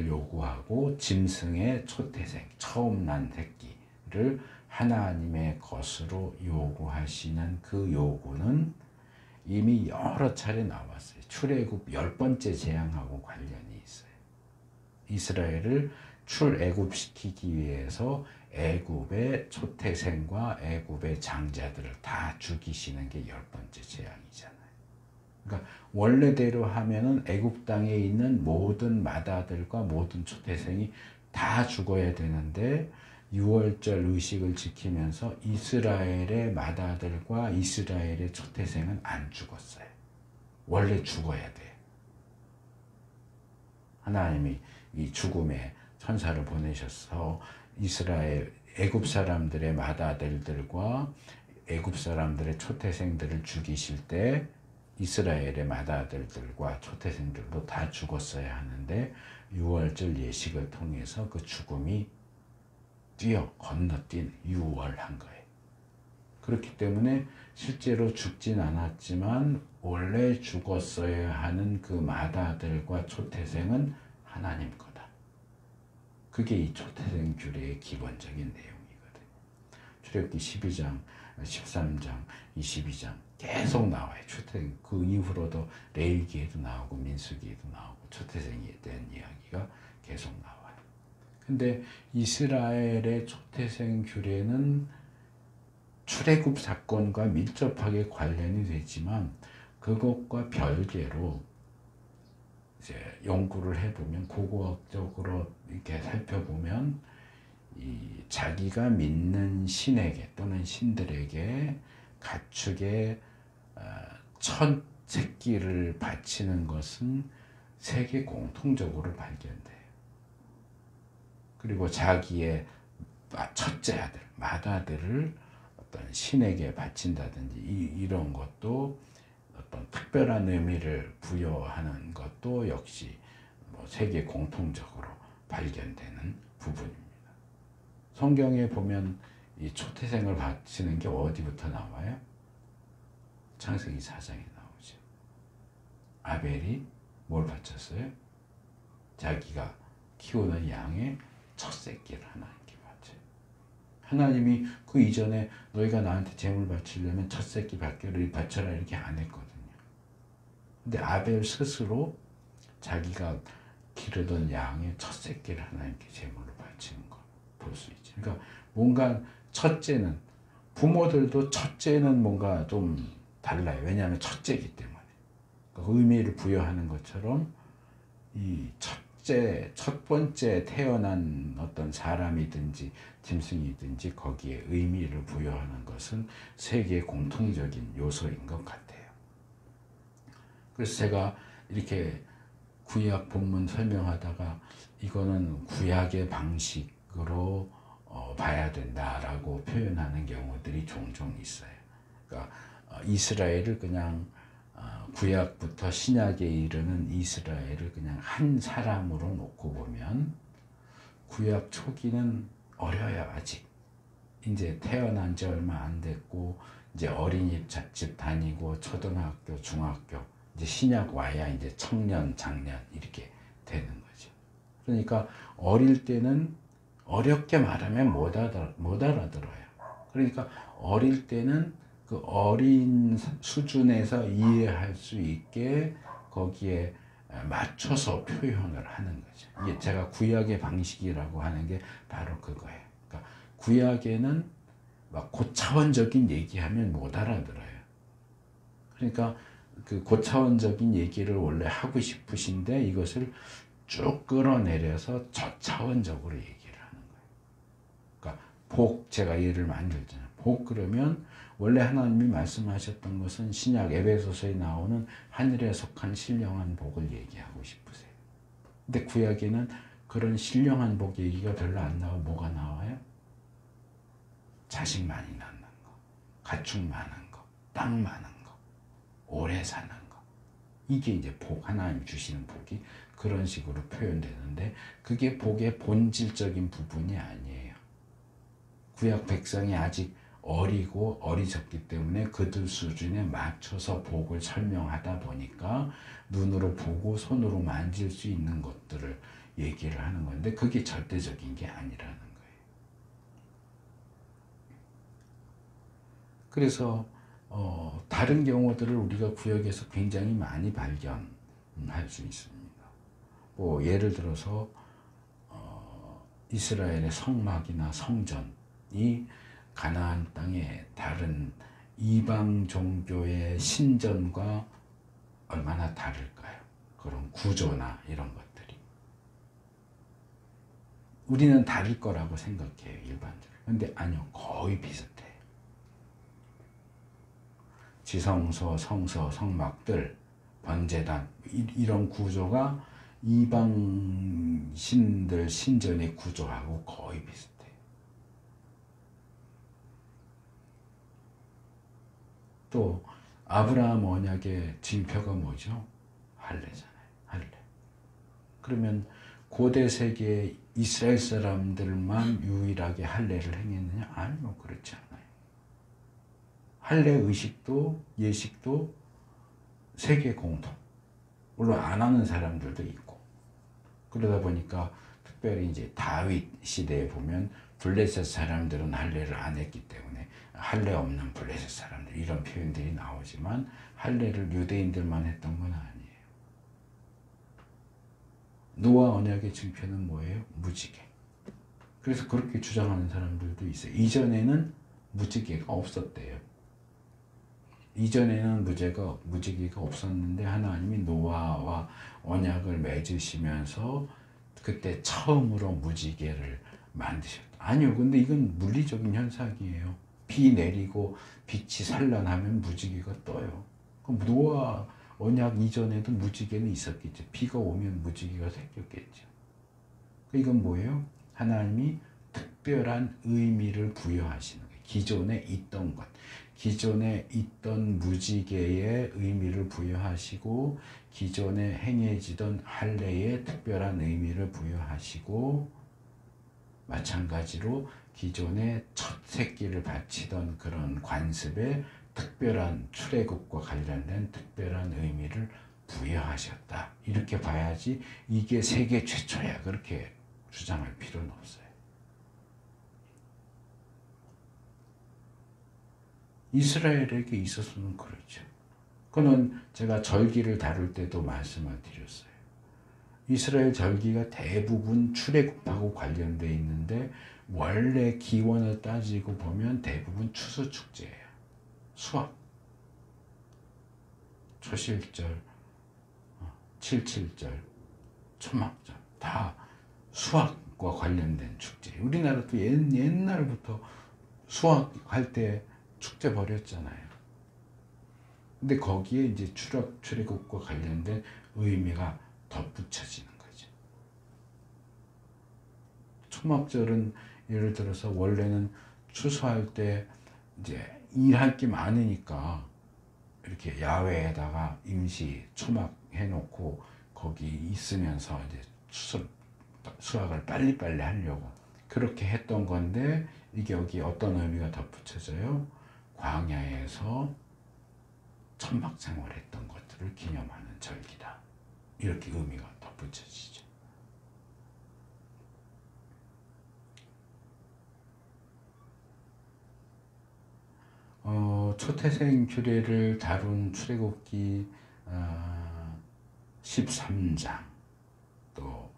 요구하고, 짐승의 초태생, 처음 난 새끼를 하나님의 것으로 요구하시는 그 요구는 이미 여러 차례 나왔어요. 출애굽 10번째 재앙하고 관련이 있어요. 이스라엘을 출애굽시키기 위해서 애굽의 초태생과 애굽의 장자들을 다 죽이시는 게 10번째 재앙이잖아요. 그러니까 원래대로 하면은 애굽 땅에 있는 모든 맏아들과 모든 초태생이 다 죽어야 되는데, 6월절 의식을 지키면서 이스라엘의 맏아들과 이스라엘의 초태생은 안 죽었어요. 원래 죽어야 돼요. 하나님이 이 죽음의 천사를 보내셔서 이스라엘 애굽 사람들의 맏아들들과 애굽 사람들의 초태생들을 죽이실 때 이스라엘의 맏아들들과 초태생들도 다 죽었어야 하는데, 6월절 예식을 통해서 그 죽음이 건너뛴 유월한 거예요. 그렇기 때문에 실제로 죽진 않았지만 원래 죽었어야 하는 그 맏아들과 초태생은 하나님 거다. 그게 이 초태생 규례의 기본적인 내용이거든요. 출애굽기 12장, 13장, 22장 계속 나와요. 초태생. 그 이후로도 레위기에도 나오고 민수기에도 나오고 초태생에 대한 이야기가 계속 나와요. 근데 이스라엘의 초태생 규례는 출애굽 사건과 밀접하게 관련이 되지만, 그것과 별개로 이제 연구를 해보면, 고고학적으로 이렇게 살펴보면, 이 자기가 믿는 신에게 또는 신들에게 가축의 첫 새끼를 바치는 것은 세계 공통적으로 발견돼요. 그리고 자기의 첫째 아들, 맏아들을 어떤 신에게 바친다든지 이런 것도 어떤 특별한 의미를 부여하는 것도 역시 세계 공통적으로 발견되는 부분입니다. 성경에 보면 이 초태생을 바치는 게 어디부터 나와요? 창세기 4장에 나오죠. 아벨이 뭘 바쳤어요? 자기가 키우는 양의 첫 새끼를 하나님께 바쳐요. 하나님이 그 이전에 너희가 나한테 제물 바치려면 첫 새끼 바쳐라 이렇게 안 했거든요. 근데 아벨 스스로 자기가 기르던 양의 첫 새끼를 하나님께 제물로 바치는 걸 볼 수 있죠. 그러니까 뭔가 첫째는, 부모들도 첫째는 뭔가 좀 달라요. 왜냐하면 첫째이기 때문에. 그러니까 의미를 부여하는 것처럼 이 첫 번째 태어난 어떤 사람이든지 짐승이든지 거기에 의미를 부여하는 것은 세계의 공통적인 요소인 것 같아요. 그래서 제가 이렇게 구약 본문 설명하다가 이거는 구약의 방식으로 봐야 된다라고 표현하는 경우들이 종종 있어요. 그러니까 이스라엘을 그냥 구약부터 신약에 이르는 이스라엘을 그냥 한 사람으로 놓고 보면 구약 초기는 어려요. 아직 이제 태어난 지 얼마 안 됐고 이제 어린이집 다니고 초등학교, 중학교, 이제 신약 와야 이제 청년, 장년 이렇게 되는 거죠. 그러니까 어릴 때는 어렵게 말하면 못 알아들어요. 그러니까 어릴 때는 그 어린 수준에서 이해할 수 있게 거기에 맞춰서 표현을 하는 거죠. 이게 제가 구약의 방식이라고 하는 게 바로 그거예요. 그러니까 구약에는 막 고차원적인 얘기하면 못 알아들어요. 그러니까 그 고차원적인 얘기를 원래 하고 싶으신데 이것을 쭉 끌어내려서 저차원적으로 얘기를 하는 거예요. 그러니까 복, 제가 예를 많이 들잖아요. 복 그러면 원래 하나님이 말씀하셨던 것은 신약 에베소서에 나오는 하늘에 속한 신령한 복을 얘기하고 싶으세요. 근데 구약에는 그런 신령한 복 얘기가 별로 안 나오고 뭐가 나와요? 자식 많이 낳는 거, 가축 많은 거, 땅 많은 거, 오래 사는 거. 이게 이제 복, 하나님 주시는 복이 그런 식으로 표현되는데 그게 복의 본질적인 부분이 아니에요. 구약 백성이 아직 어리고 어리석기 때문에 그들 수준에 맞춰서 복을 설명하다 보니까 눈으로 보고 손으로 만질 수 있는 것들을 얘기를 하는 건데 그게 절대적인 게 아니라는 거예요. 그래서 다른 경우들을 우리가 구약에서 굉장히 많이 발견할 수 있습니다. 뭐 예를 들어서 이스라엘의 성막이나 성전이 가나안 땅의 다른 이방 종교의 신전과 얼마나 다를까요? 그런 구조나 이런 것들이. 우리는 다를 거라고 생각해요, 일반적으로. 근데 아니요, 거의 비슷해요. 지성소, 성서, 성막들, 번제단 이런 구조가 이방 신들 신전의 구조하고 거의 비슷해요. 또 아브라함 언약의 징표가 뭐죠? 할례잖아요. 할례. 그러면 고대 세계의 이스라엘 사람들만 유일하게 할례를 행했느냐? 아니요, 그렇지 않아요. 할례 의식도 예식도 세계 공통. 물론 안 하는 사람들도 있고. 그러다 보니까 특별히 이제 다윗 시대에 보면 블레셋 사람들은 할례를 안 했기 때문에 할례 없는 블레셋 사람들 이런 표현들이 나오지만 할례를 유대인들만 했던 건 아니에요. 노아 언약의 징표는 뭐예요? 무지개. 그래서 그렇게 주장하는 사람들도 있어요. 이전에는 무지개가 없었대요. 이전에는 무지개가 없었는데 하나님이 노아와 언약을 맺으시면서 그때 처음으로 무지개를 만드셨다. 아니요, 근데 이건 물리적인 현상이에요. 비 내리고 빛이 산란하면 무지개가 떠요. 그럼 노아 언약 이전에도 무지개는 있었겠죠. 비가 오면 무지개가 생겼겠죠. 이건 뭐예요? 하나님이 특별한 의미를 부여하시는 거예요. 기존에 있던 것, 기존에 있던 무지개의 의미를 부여하시고 기존에 행해지던 할례에 특별한 의미를 부여하시고 마찬가지로 기존에 첫 새끼를 바치던 그런 관습에 특별한 출애굽과 관련된 특별한 의미를 부여하셨다. 이렇게 봐야지 이게 세계 최초야. 그렇게 주장할 필요는 없어요. 이스라엘에게 있어서는 그렇죠. 그는 제가 절기를 다룰 때도 말씀을 드렸어요. 이스라엘 절기가 대부분 출애굽하고 관련되어 있는데 원래 기원을 따지고 보면 대부분 추수축제예요. 수확, 초실절, 칠칠절, 초막절 다 수확과 관련된 축제. 우리나라도 옛날부터 수확할 때 축제 벌였잖아요. 근데 거기에 이제 출애굽과 관련된 의미가 덧붙여지는 거죠. 초막절은 예를 들어서 원래는 추수할 때 이제 일할 게 많으니까 이렇게 야외에다가 임시 초막 해놓고 거기 있으면서 이제 수확을 빨리빨리 하려고 그렇게 했던 건데, 이게 여기 어떤 의미가 덧붙여져요? 광야에서 천막 생활했던 것들을 기념하는 절기다. 이렇게 의미가 덧붙여지죠. 초태생 규례를 다룬 출애굽기 13장 또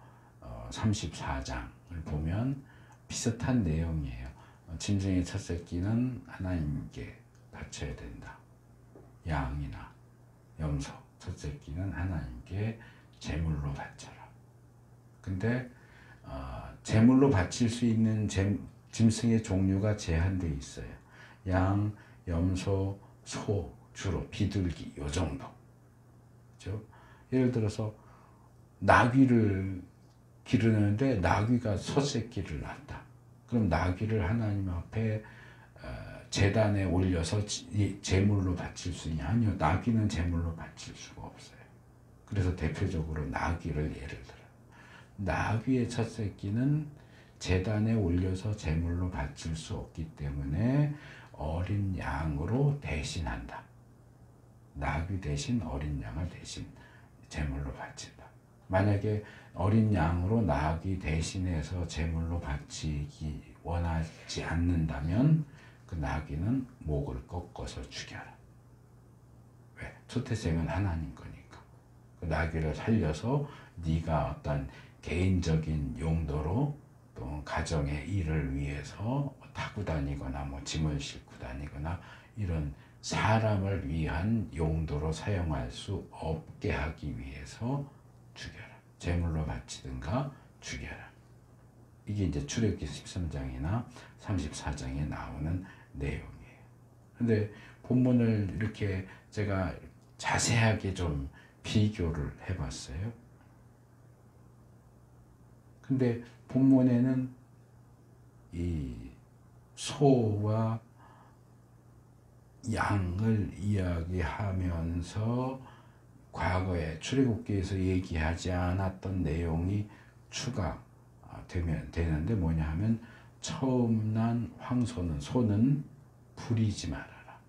34장을 보면 비슷한 내용이에요. 짐승의 첫 새끼는 하나님께 바쳐야 된다. 양이나 염소 첫 새끼는 하나님께 제물로 바쳐라. 근데 제물로 바칠 수 있는 짐승의 종류가 제한되어 있어요. 양, 염소, 소, 주로 비둘기 요 정도. 그렇죠? 예를 들어서 나귀를 기르는데 나귀가 첫 새끼를 낳았다. 그럼 나귀를 하나님 앞에 제단에 올려서 제물로 바칠 수 있냐? 아니요. 나귀는 제물로 바칠 수가 없어요. 그래서 대표적으로 나귀를 예를 들어요. 나귀의 첫 새끼는 제단에 올려서 제물로 바칠 수 없기 때문에 어린 양으로 대신한다. 나귀 대신 어린 양을 대신 제물로 바친다. 만약에 어린 양으로 나귀 대신해서 제물로 바치기 원하지 않는다면 그 나귀는 목을 꺾어서 죽여라. 왜? 초태생은 하나님 거니까. 그 나귀를 살려서 네가 어떤 개인적인 용도로 또 가정의 일을 위해서 타고 다니거나 뭐 짐을 싣고 다니거나 이런 사람을 위한 용도로 사용할 수 없게 하기 위해서 죽여라. 제물로 바치든가 죽여라. 이게 이제 출애굽기 13장이나 34장에 나오는 내용이에요. 근데 본문을 이렇게 제가 자세하게 좀 비교를 해봤어요. 근데 본문에는 이 소와 양을 이야기하면서 과거에 출애굽기에서 얘기하지 않았던 내용이 추가되면 되는데 뭐냐 하면 처음 난 황소는 소는 부리지 말아라.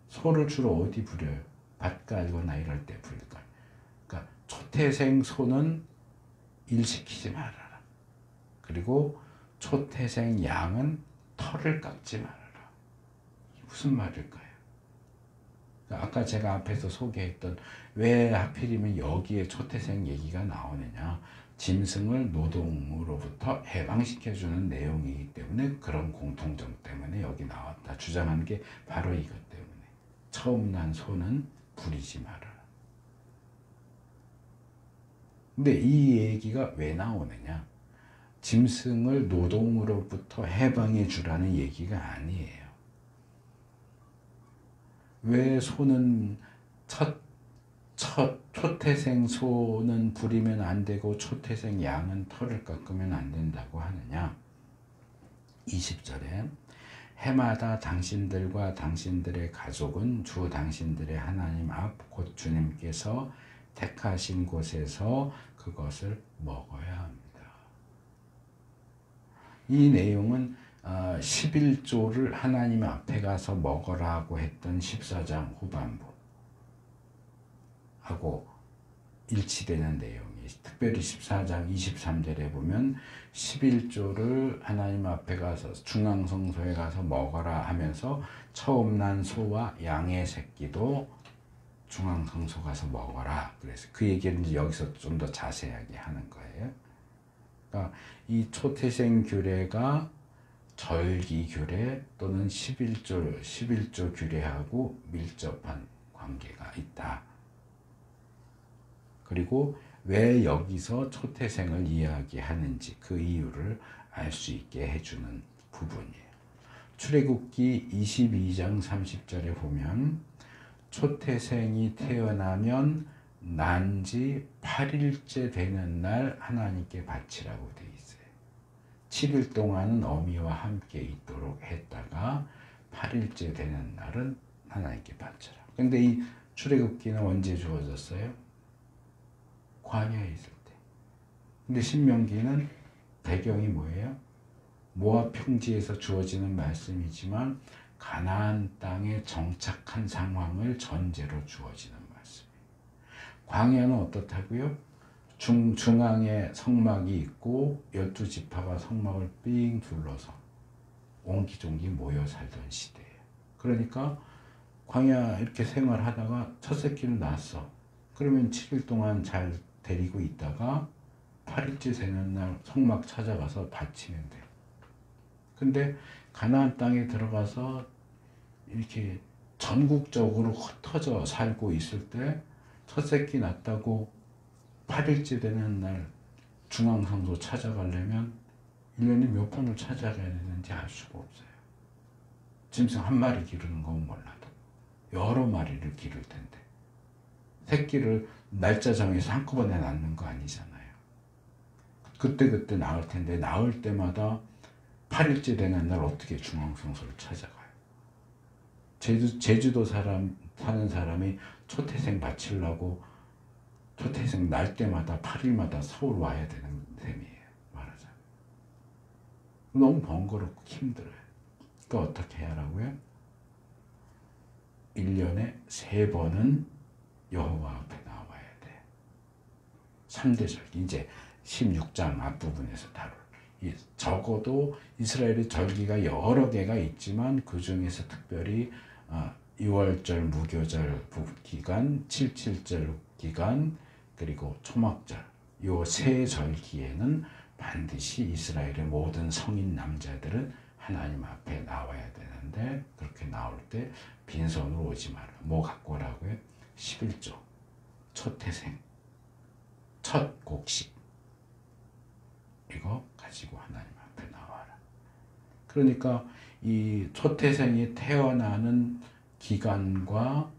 소를 주로 어디 부려요? 밭 갈거나 이럴 때 부릴 거예요. 그러니까 초태생 소는 일시키지 말아라. 그리고 초태생 양은 털을 깎지 말아라. 무슨 말일까요? 아까 제가 앞에서 소개했던 왜 하필이면 여기에 초태생 얘기가 나오느냐, 짐승을 노동으로부터 해방시켜주는 내용이기 때문에 그런 공통점 때문에 여기 나왔다 주장하는 게 바로 이것 때문에 처음 난 소는 부리지 말아라. 근데 이 얘기가 왜 나오느냐, 짐승을 노동으로부터 해방해 주라는 얘기가 아니에요. 왜 소는 초태생 소는 부리면 안 되고 초태생 양은 털을 깎으면 안 된다고 하느냐? 20절에 해마다 당신들과 당신들의 가족은 주 당신들의 하나님 앞 곧 주님께서 택하신 곳에서 그것을 먹어야 합니다. 이 내용은 11조를 하나님 앞에 가서 먹으라고 했던 14장 후반부하고 일치되는 내용이, 특별히 14장 23절에 보면 11조를 하나님 앞에 가서 중앙성소에 가서 먹어라 하면서 처음 난 소와 양의 새끼도 중앙성소 가서 먹어라. 그래서 그 얘기를 이제 여기서 좀 더 자세하게 하는 거예요. 그러니까 이 초태생 규례가 절기 규례 또는 11조 규례하고 밀접한 관계가 있다. 그리고 왜 여기서 초태생을 이야기하는지 그 이유를 알 수 있게 해주는 부분이에요. 출애굽기 22장 30절에 보면 초태생이 태어나면 난지 8일째 되는 날 하나님께 바치라고 되어 있어요. 7일 동안은 어미와 함께 있도록 했다가 8일째 되는 날은 하나님께 바쳐라. 근데 이 출애굽기는 언제 주어졌어요? 광야에 있을 때. 근데 신명기는 배경이 뭐예요? 모압 평지에서 주어지는 말씀이지만 가나안 땅에 정착한 상황을 전제로 주어지는 말씀이에요. 광야는 어떻다고요? 중앙에 성막이 있고 12지파가 성막을 삥 둘러서 옹기종기 모여 살던 시대예요. 그러니까 광야 이렇게 생활하다가 첫 새끼를 낳았어. 그러면 7일 동안 잘 데리고 있다가 8일째 되는 날 성막 찾아가서 바치면 돼요. 근데 가나안 땅에 들어가서 이렇게 전국적으로 흩어져 살고 있을 때 첫 새끼 낳았다고 8일째 되는 날 중앙성소 찾아가려면 1년에 몇 번을 찾아가야 되는지 알 수가 없어요. 짐승 한 마리 기르는 건 몰라도 여러 마리를 기를 텐데 새끼를 날짜 정해서 한꺼번에 낳는 거 아니잖아요. 그때 낳을 텐데 낳을 때마다 8일째 되는 날 어떻게 중앙성소를 찾아가요? 제주도 사는 사람이 초태생 바치려고 초태생 날 때마다 8일마다 서울 와야 되는 셈이에요. 말하자면. 너무 번거롭고 힘들어요. 그러니까 어떻게 하라고요? 1년에 3번은 여호와 앞에 나와야 돼. 3대 절기. 이제 16장 앞부분에서 다룰. 적어도 이스라엘의 절기가 여러 개가 있지만 그 중에서 특별히 6월절 무교절 기간, 77절 기간, 그리고 초막절 요 세 절기에는 반드시 이스라엘의 모든 성인 남자들은 하나님 앞에 나와야 되는데 그렇게 나올 때 빈손으로 오지 마라. 뭐 갖고 오라고요? 11조, 초태생, 첫 곡식 이거 가지고 하나님 앞에 나와라. 그러니까 이 초태생이 태어나는 기간과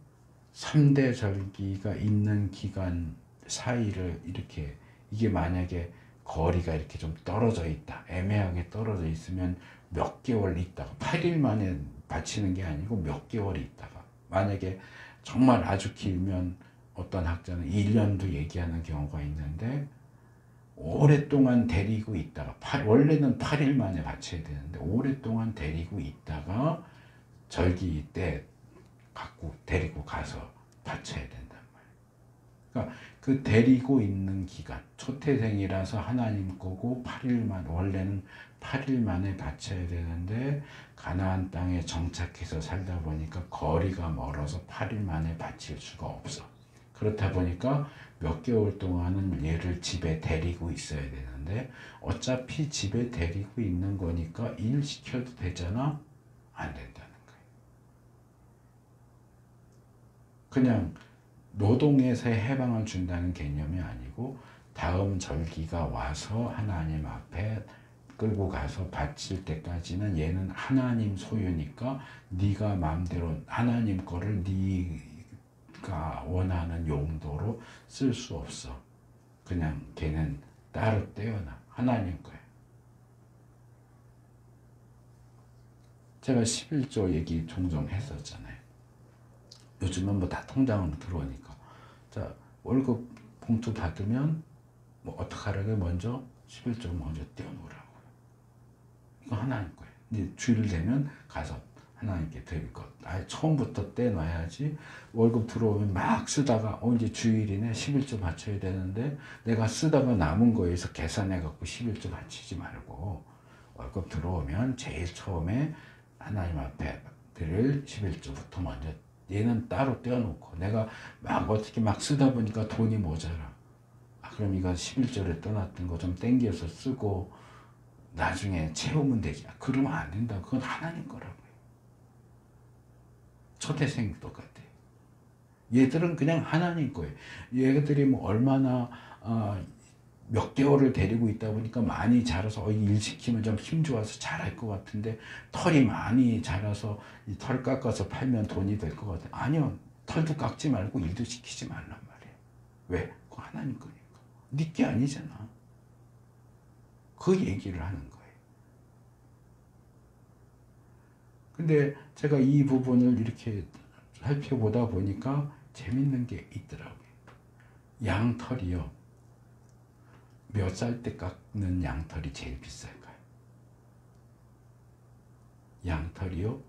3대 절기가 있는 기간 사이를 이렇게 이게 만약에 거리가 이렇게 좀 떨어져 있다. 애매하게 떨어져 있으면 몇 개월 있다가 8일 만에 바치는 게 아니고 몇 개월 있다가 만약에 정말 아주 길면 어떤 학자는 1년도 얘기하는 경우가 있는데 오랫동안 데리고 있다가 원래는 8일 만에 바쳐야 되는데 오랫동안 데리고 있다가 절기 때 갖고 데리고 가서 바쳐야 된단 말이에요. 그러니까 그 데리고 있는 기간 초태생이라서 하나님 거고 8일만 원래는 8일 만에 바쳐야 되는데 가나안 땅에 정착해서 살다 보니까 거리가 멀어서 8일 만에 바칠 수가 없어. 그렇다 보니까 몇 개월 동안은 얘를 집에 데리고 있어야 되는데 어차피 집에 데리고 있는 거니까 일 시켜도 되잖아? 안 된다는 거예요. 그냥 노동에서 해방을 준다는 개념이 아니고 다음 절기가 와서 하나님 앞에 끌고 가서 바칠 때까지는 얘는 하나님 소유니까 네가 마음대로 하나님 거를 네가 원하는 용도로 쓸 수 없어. 그냥 걔는 따로 떼어놔. 하나님 거야. 제가 11조 얘기 종종 했었잖아요. 요즘은 뭐 다 통장으로 들어오니까. 자, 월급 봉투 받으면 뭐 어떡하라고 먼저 11조 먼저 떼어놓으라고. 이거 하나님 거예요. 이제 주일 되면 가서 하나님께 드릴 것. 아예 처음부터 떼놔야지. 월급 들어오면 막 쓰다가 이제 주일이네 11조 바쳐야 되는데 내가 쓰다가 남은 거에서 계산해갖고 11조 바치지 말고 월급 들어오면 제일 처음에 하나님 앞에 드릴 11조부터 먼저 얘는 따로 떼어놓고 내가 막 어떻게 막 쓰다 보니까 돈이 모자라. 그럼 이거 11조를 떠났던 거 좀 땡겨서 쓰고 나중에 채우면 되지. 그러면 안 된다. 그건 하나님 거라고요. 초태생도 똑같아요. 얘들은 그냥 하나님 거예요. 얘들이 뭐 얼마나 몇 개월을 데리고 있다 보니까 많이 자라서 일 시키면 좀 힘 좋아서 잘할 것 같은데 털이 많이 자라서 이 털 깎아서 팔면 돈이 될 것 같아요. 아니요. 털도 깎지 말고 일도 시키지 말란 말이에요. 왜? 그거 하나님 거니까. 네 게 아니잖아. 그 얘기를 하는 거예요. 근데 제가 이 부분을 이렇게 살펴보다 보니까 재밌는 게 있더라고요. 양털이요. 몇 살 때 깎는 양털이 제일 비쌀까요? 양털이요.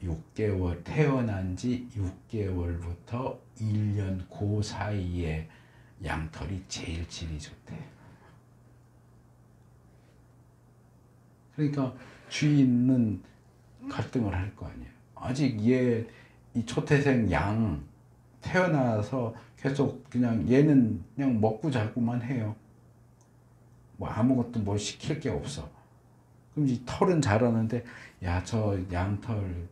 6개월, 태어난 지 6개월부터 1년 그 사이에 양털이 제일 질이 좋대요. 그러니까 주인은 갈등을 할 거 아니에요. 아직 이 초태생 양 태어나서 계속 그냥 얘는 그냥 먹고 자고만 해요. 뭐 아무것도 뭐 시킬 게 없어. 그럼 이 털은 자라는데 야, 저 양털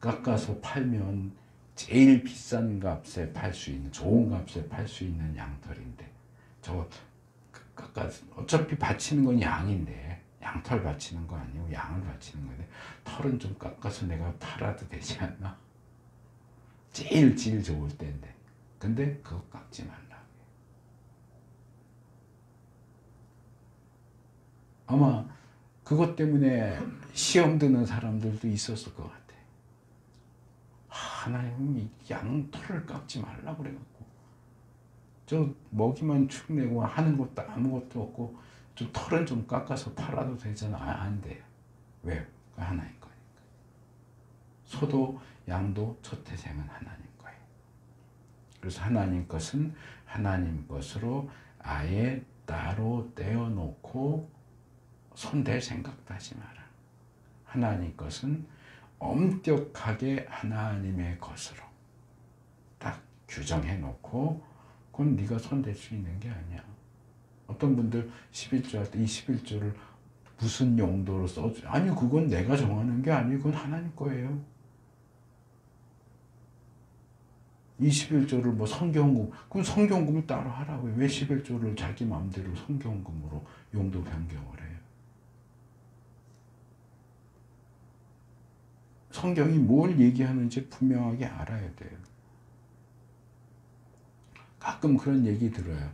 깎아서 팔면 제일 비싼 값에 팔 수 있는, 좋은 값에 팔 수 있는 양털인데 저거 깎아서 어차피 바치는 건 양인데 양털 바치는 거 아니고 양을 바치는 건데 털은 좀 깎아서 내가 팔아도 되지 않나? 제일 질 좋을 때인데. 근데 그거 깎지 말라. 아마 그것 때문에 시험 드는 사람들도 있었을 것 같아. 하나님이 양털을 깎지 말라 그래갖고 저 먹이만 축 내고 하는 것도 아무것도 없고 좀 털은 좀 깎아서 팔아도 되잖아. 안 돼요. 왜? 하나님 거니까. 소도 양도 초태생은 하나님 거예요. 그래서 하나님 것은 하나님 것으로 아예 따로 떼어놓고 손댈 생각도 하지 마라. 하나님 것은 엄격하게 하나님의 것으로 딱 규정해 놓고 그건 네가 손댈 수 있는 게 아니야. 어떤 분들 11조 할 때 이 11조를 무슨 용도로 써줘? 아니 그건 내가 정하는 게 아니고 그건 하나님 거예요. 이 11조를 뭐 성경금, 그럼 성경금을 따로 하라고요. 왜 11조를 자기 마음대로 성경금으로 용도 변경을 해요? 성경이 뭘 얘기하는지 분명하게 알아야 돼요. 가끔 그런 얘기 들어요.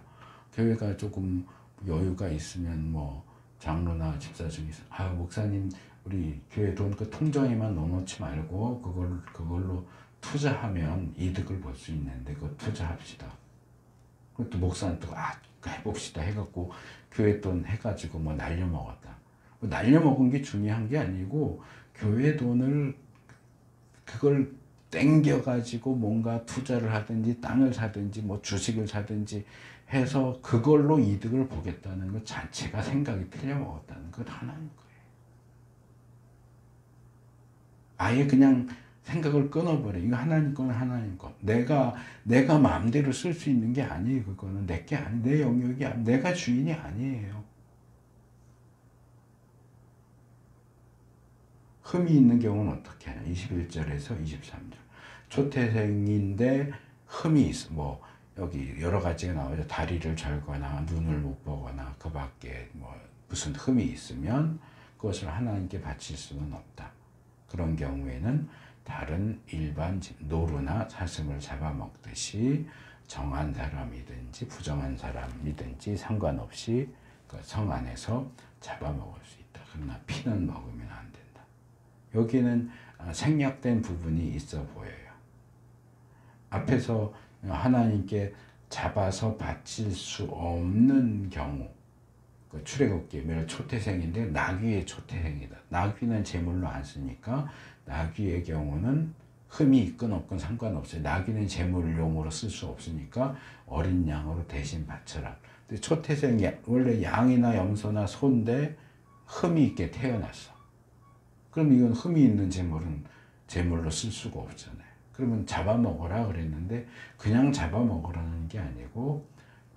교회가 조금 여유가 있으면 뭐 장로나 집사 중에서 목사님 우리 교회 돈 그 통장에만 넣어놓지 말고 그걸로 투자하면 이득을 볼 수 있는데 그거 투자합시다. 그것도 목사는 또 해봅시다 해갖고 교회 돈 해가지고 뭐 날려먹었다. 뭐 날려먹은 게 중요한 게 아니고 교회 돈을 그걸 땡겨가지고 뭔가 투자를 하든지 땅을 사든지 뭐 주식을 사든지 해서 그걸로 이득을 보겠다는 것 자체가 생각이 틀려먹었다는 것 하나인 거예요. 아예 그냥 생각을 끊어버려. 이거 하나님 거는 하나님 거. 내가 마음대로 쓸 수 있는 게 아니에요. 그거는 내게 아니, 내 영역이 아니, 내가 주인이 아니에요. 흠이 있는 경우는 어떻게 하냐? 21절에서 23절. 초태생인데 흠이 있어. 뭐 여기 여러 가지가 나오죠. 다리를 절거나 눈을 못 보거나 그 밖에 뭐 무슨 흠이 있으면 그것을 하나님께 바칠 수는 없다. 그런 경우에는 다른 일반 노루나 사슴을 잡아먹듯이 정한 사람이든지 부정한 사람이든지 상관없이 그 성 안에서 잡아먹을 수 있다. 그러나 피는 먹으면 안 된다. 여기는 생략된 부분이 있어 보여요. 앞에서 하나님께 잡아서 바칠 수 없는 경우, 그 출애굽기 초태생인데 나귀의 초태생이다. 나귀는 제물로 안 쓰니까 나귀의 경우는 흠이 있건 없건 상관없어요. 나귀는 제물용으로 쓸 수 없으니까 어린 양으로 대신 바쳐라. 근데 초태생 원래 양이나 염소나 소인데 흠이 있게 태어났어. 그럼 이건 흠이 있는 제물은 제물로 쓸 수가 없잖아요. 그러면 잡아먹어라 그랬는데 그냥 잡아먹으라는 게 아니고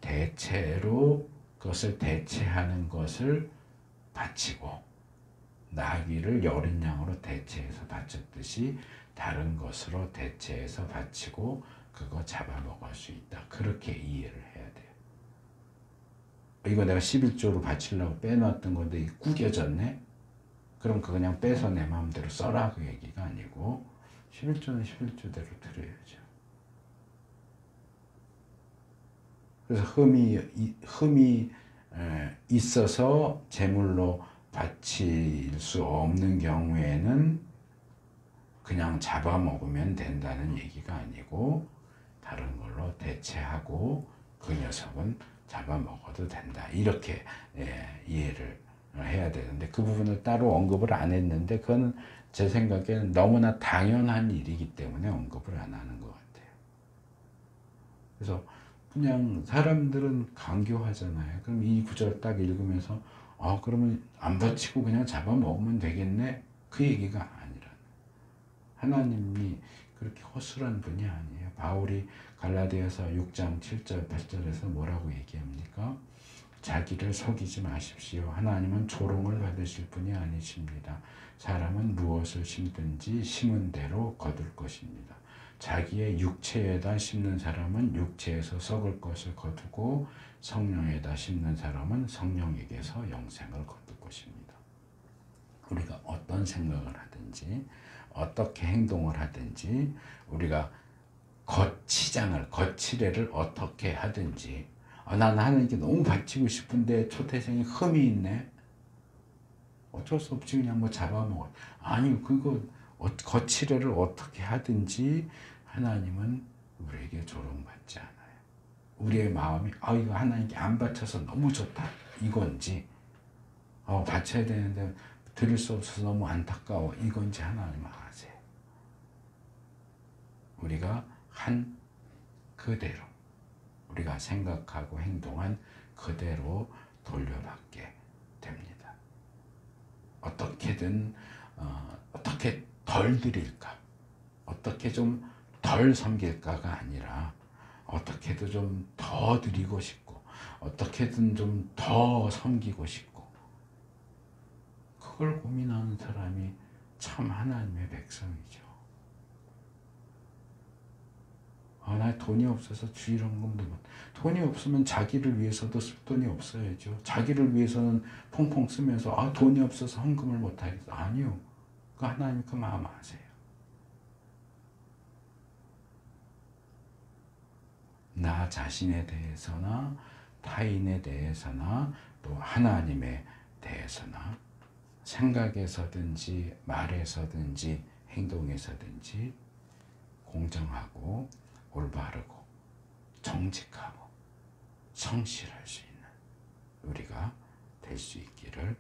대체로 그것을 대체하는 것을 바치고 나귀를 여린 양으로 대체해서 바쳤듯이 다른 것으로 대체해서 바치고 그거 잡아먹을 수 있다. 그렇게 이해를 해야 돼요. 이거 내가 11조로 바치려고 빼놨던 건데 구겨졌네? 그럼 그거 그냥 빼서 내 마음대로 써라 그 얘기가 아니고 11조는 11조대로 드려야죠. 그래서 흠이 있어서 제물로 바칠 수 없는 경우에는 그냥 잡아먹으면 된다는 얘기가 아니고 다른 걸로 대체하고 그 녀석은 잡아먹어도 된다. 이렇게 이해를 해야 되는데 그 부분을 따로 언급을 안 했는데 그거는 제 생각에는 너무나 당연한 일이기 때문에 언급을 안 하는 것 같아요. 그래서 그냥 사람들은 강교하잖아요. 그럼 이 구절 딱 읽으면서 그러면 안 바치고 그냥 잡아먹으면 되겠네? 그 얘기가 아니라 하나님이 그렇게 허술한 분이 아니에요. 바울이 갈라디아서 6장 7절 8절에서 뭐라고 얘기합니까? 자기를 속이지 마십시오. 하나님은 조롱을 받으실 분이 아니십니다. 사람은 무엇을 심든지 심은 대로 거둘 것입니다. 자기의 육체에다 심는 사람은 육체에서 썩을 것을 거두고 성령에다 심는 사람은 성령에게서 영생을 거둘 것입니다. 우리가 어떤 생각을 하든지 어떻게 행동을 하든지 우리가 거치례를 어떻게 하든지 나는 하나님께 너무 바치고 싶은데 초태생에 흠이 있네. 어쩔 수 없지 그냥 뭐 잡아먹어. 아니 그거 거치례를 어떻게 하든지 하나님은 우리에게 조롱받지 않아요. 우리의 마음이 이거 하나님께 안 바쳐서 너무 좋다 이건지 바쳐야 되는데 드릴 수 없어서 너무 안타까워 이건지 하나님은 아세요. 우리가 한 그대로 우리가 생각하고 행동한 그대로 돌려받게 됩니다. 어떻게든 어떻게 덜 드릴까 어떻게 좀 덜 섬길까가 아니라 어떻게든 좀 더 드리고 싶고 어떻게든 좀 더 섬기고 싶고 그걸 고민하는 사람이 참 하나님의 백성이죠. 나 돈이 없어서 주일헌금도 못. 돈이 없으면 자기를 위해서도 쓸 돈이 없어야죠. 자기를 위해서는 펑펑 쓰면서 돈이 없어서 헌금을 못 하겠어. 아니요. 그 하나님 그 마음 아세요. 나 자신에 대해서나 타인에 대해서나 또 하나님에 대해서나 생각에서든지 말에서든지 행동에서든지 공정하고 올바르고 정직하고 성실할 수 있는 우리가 될 수 있기를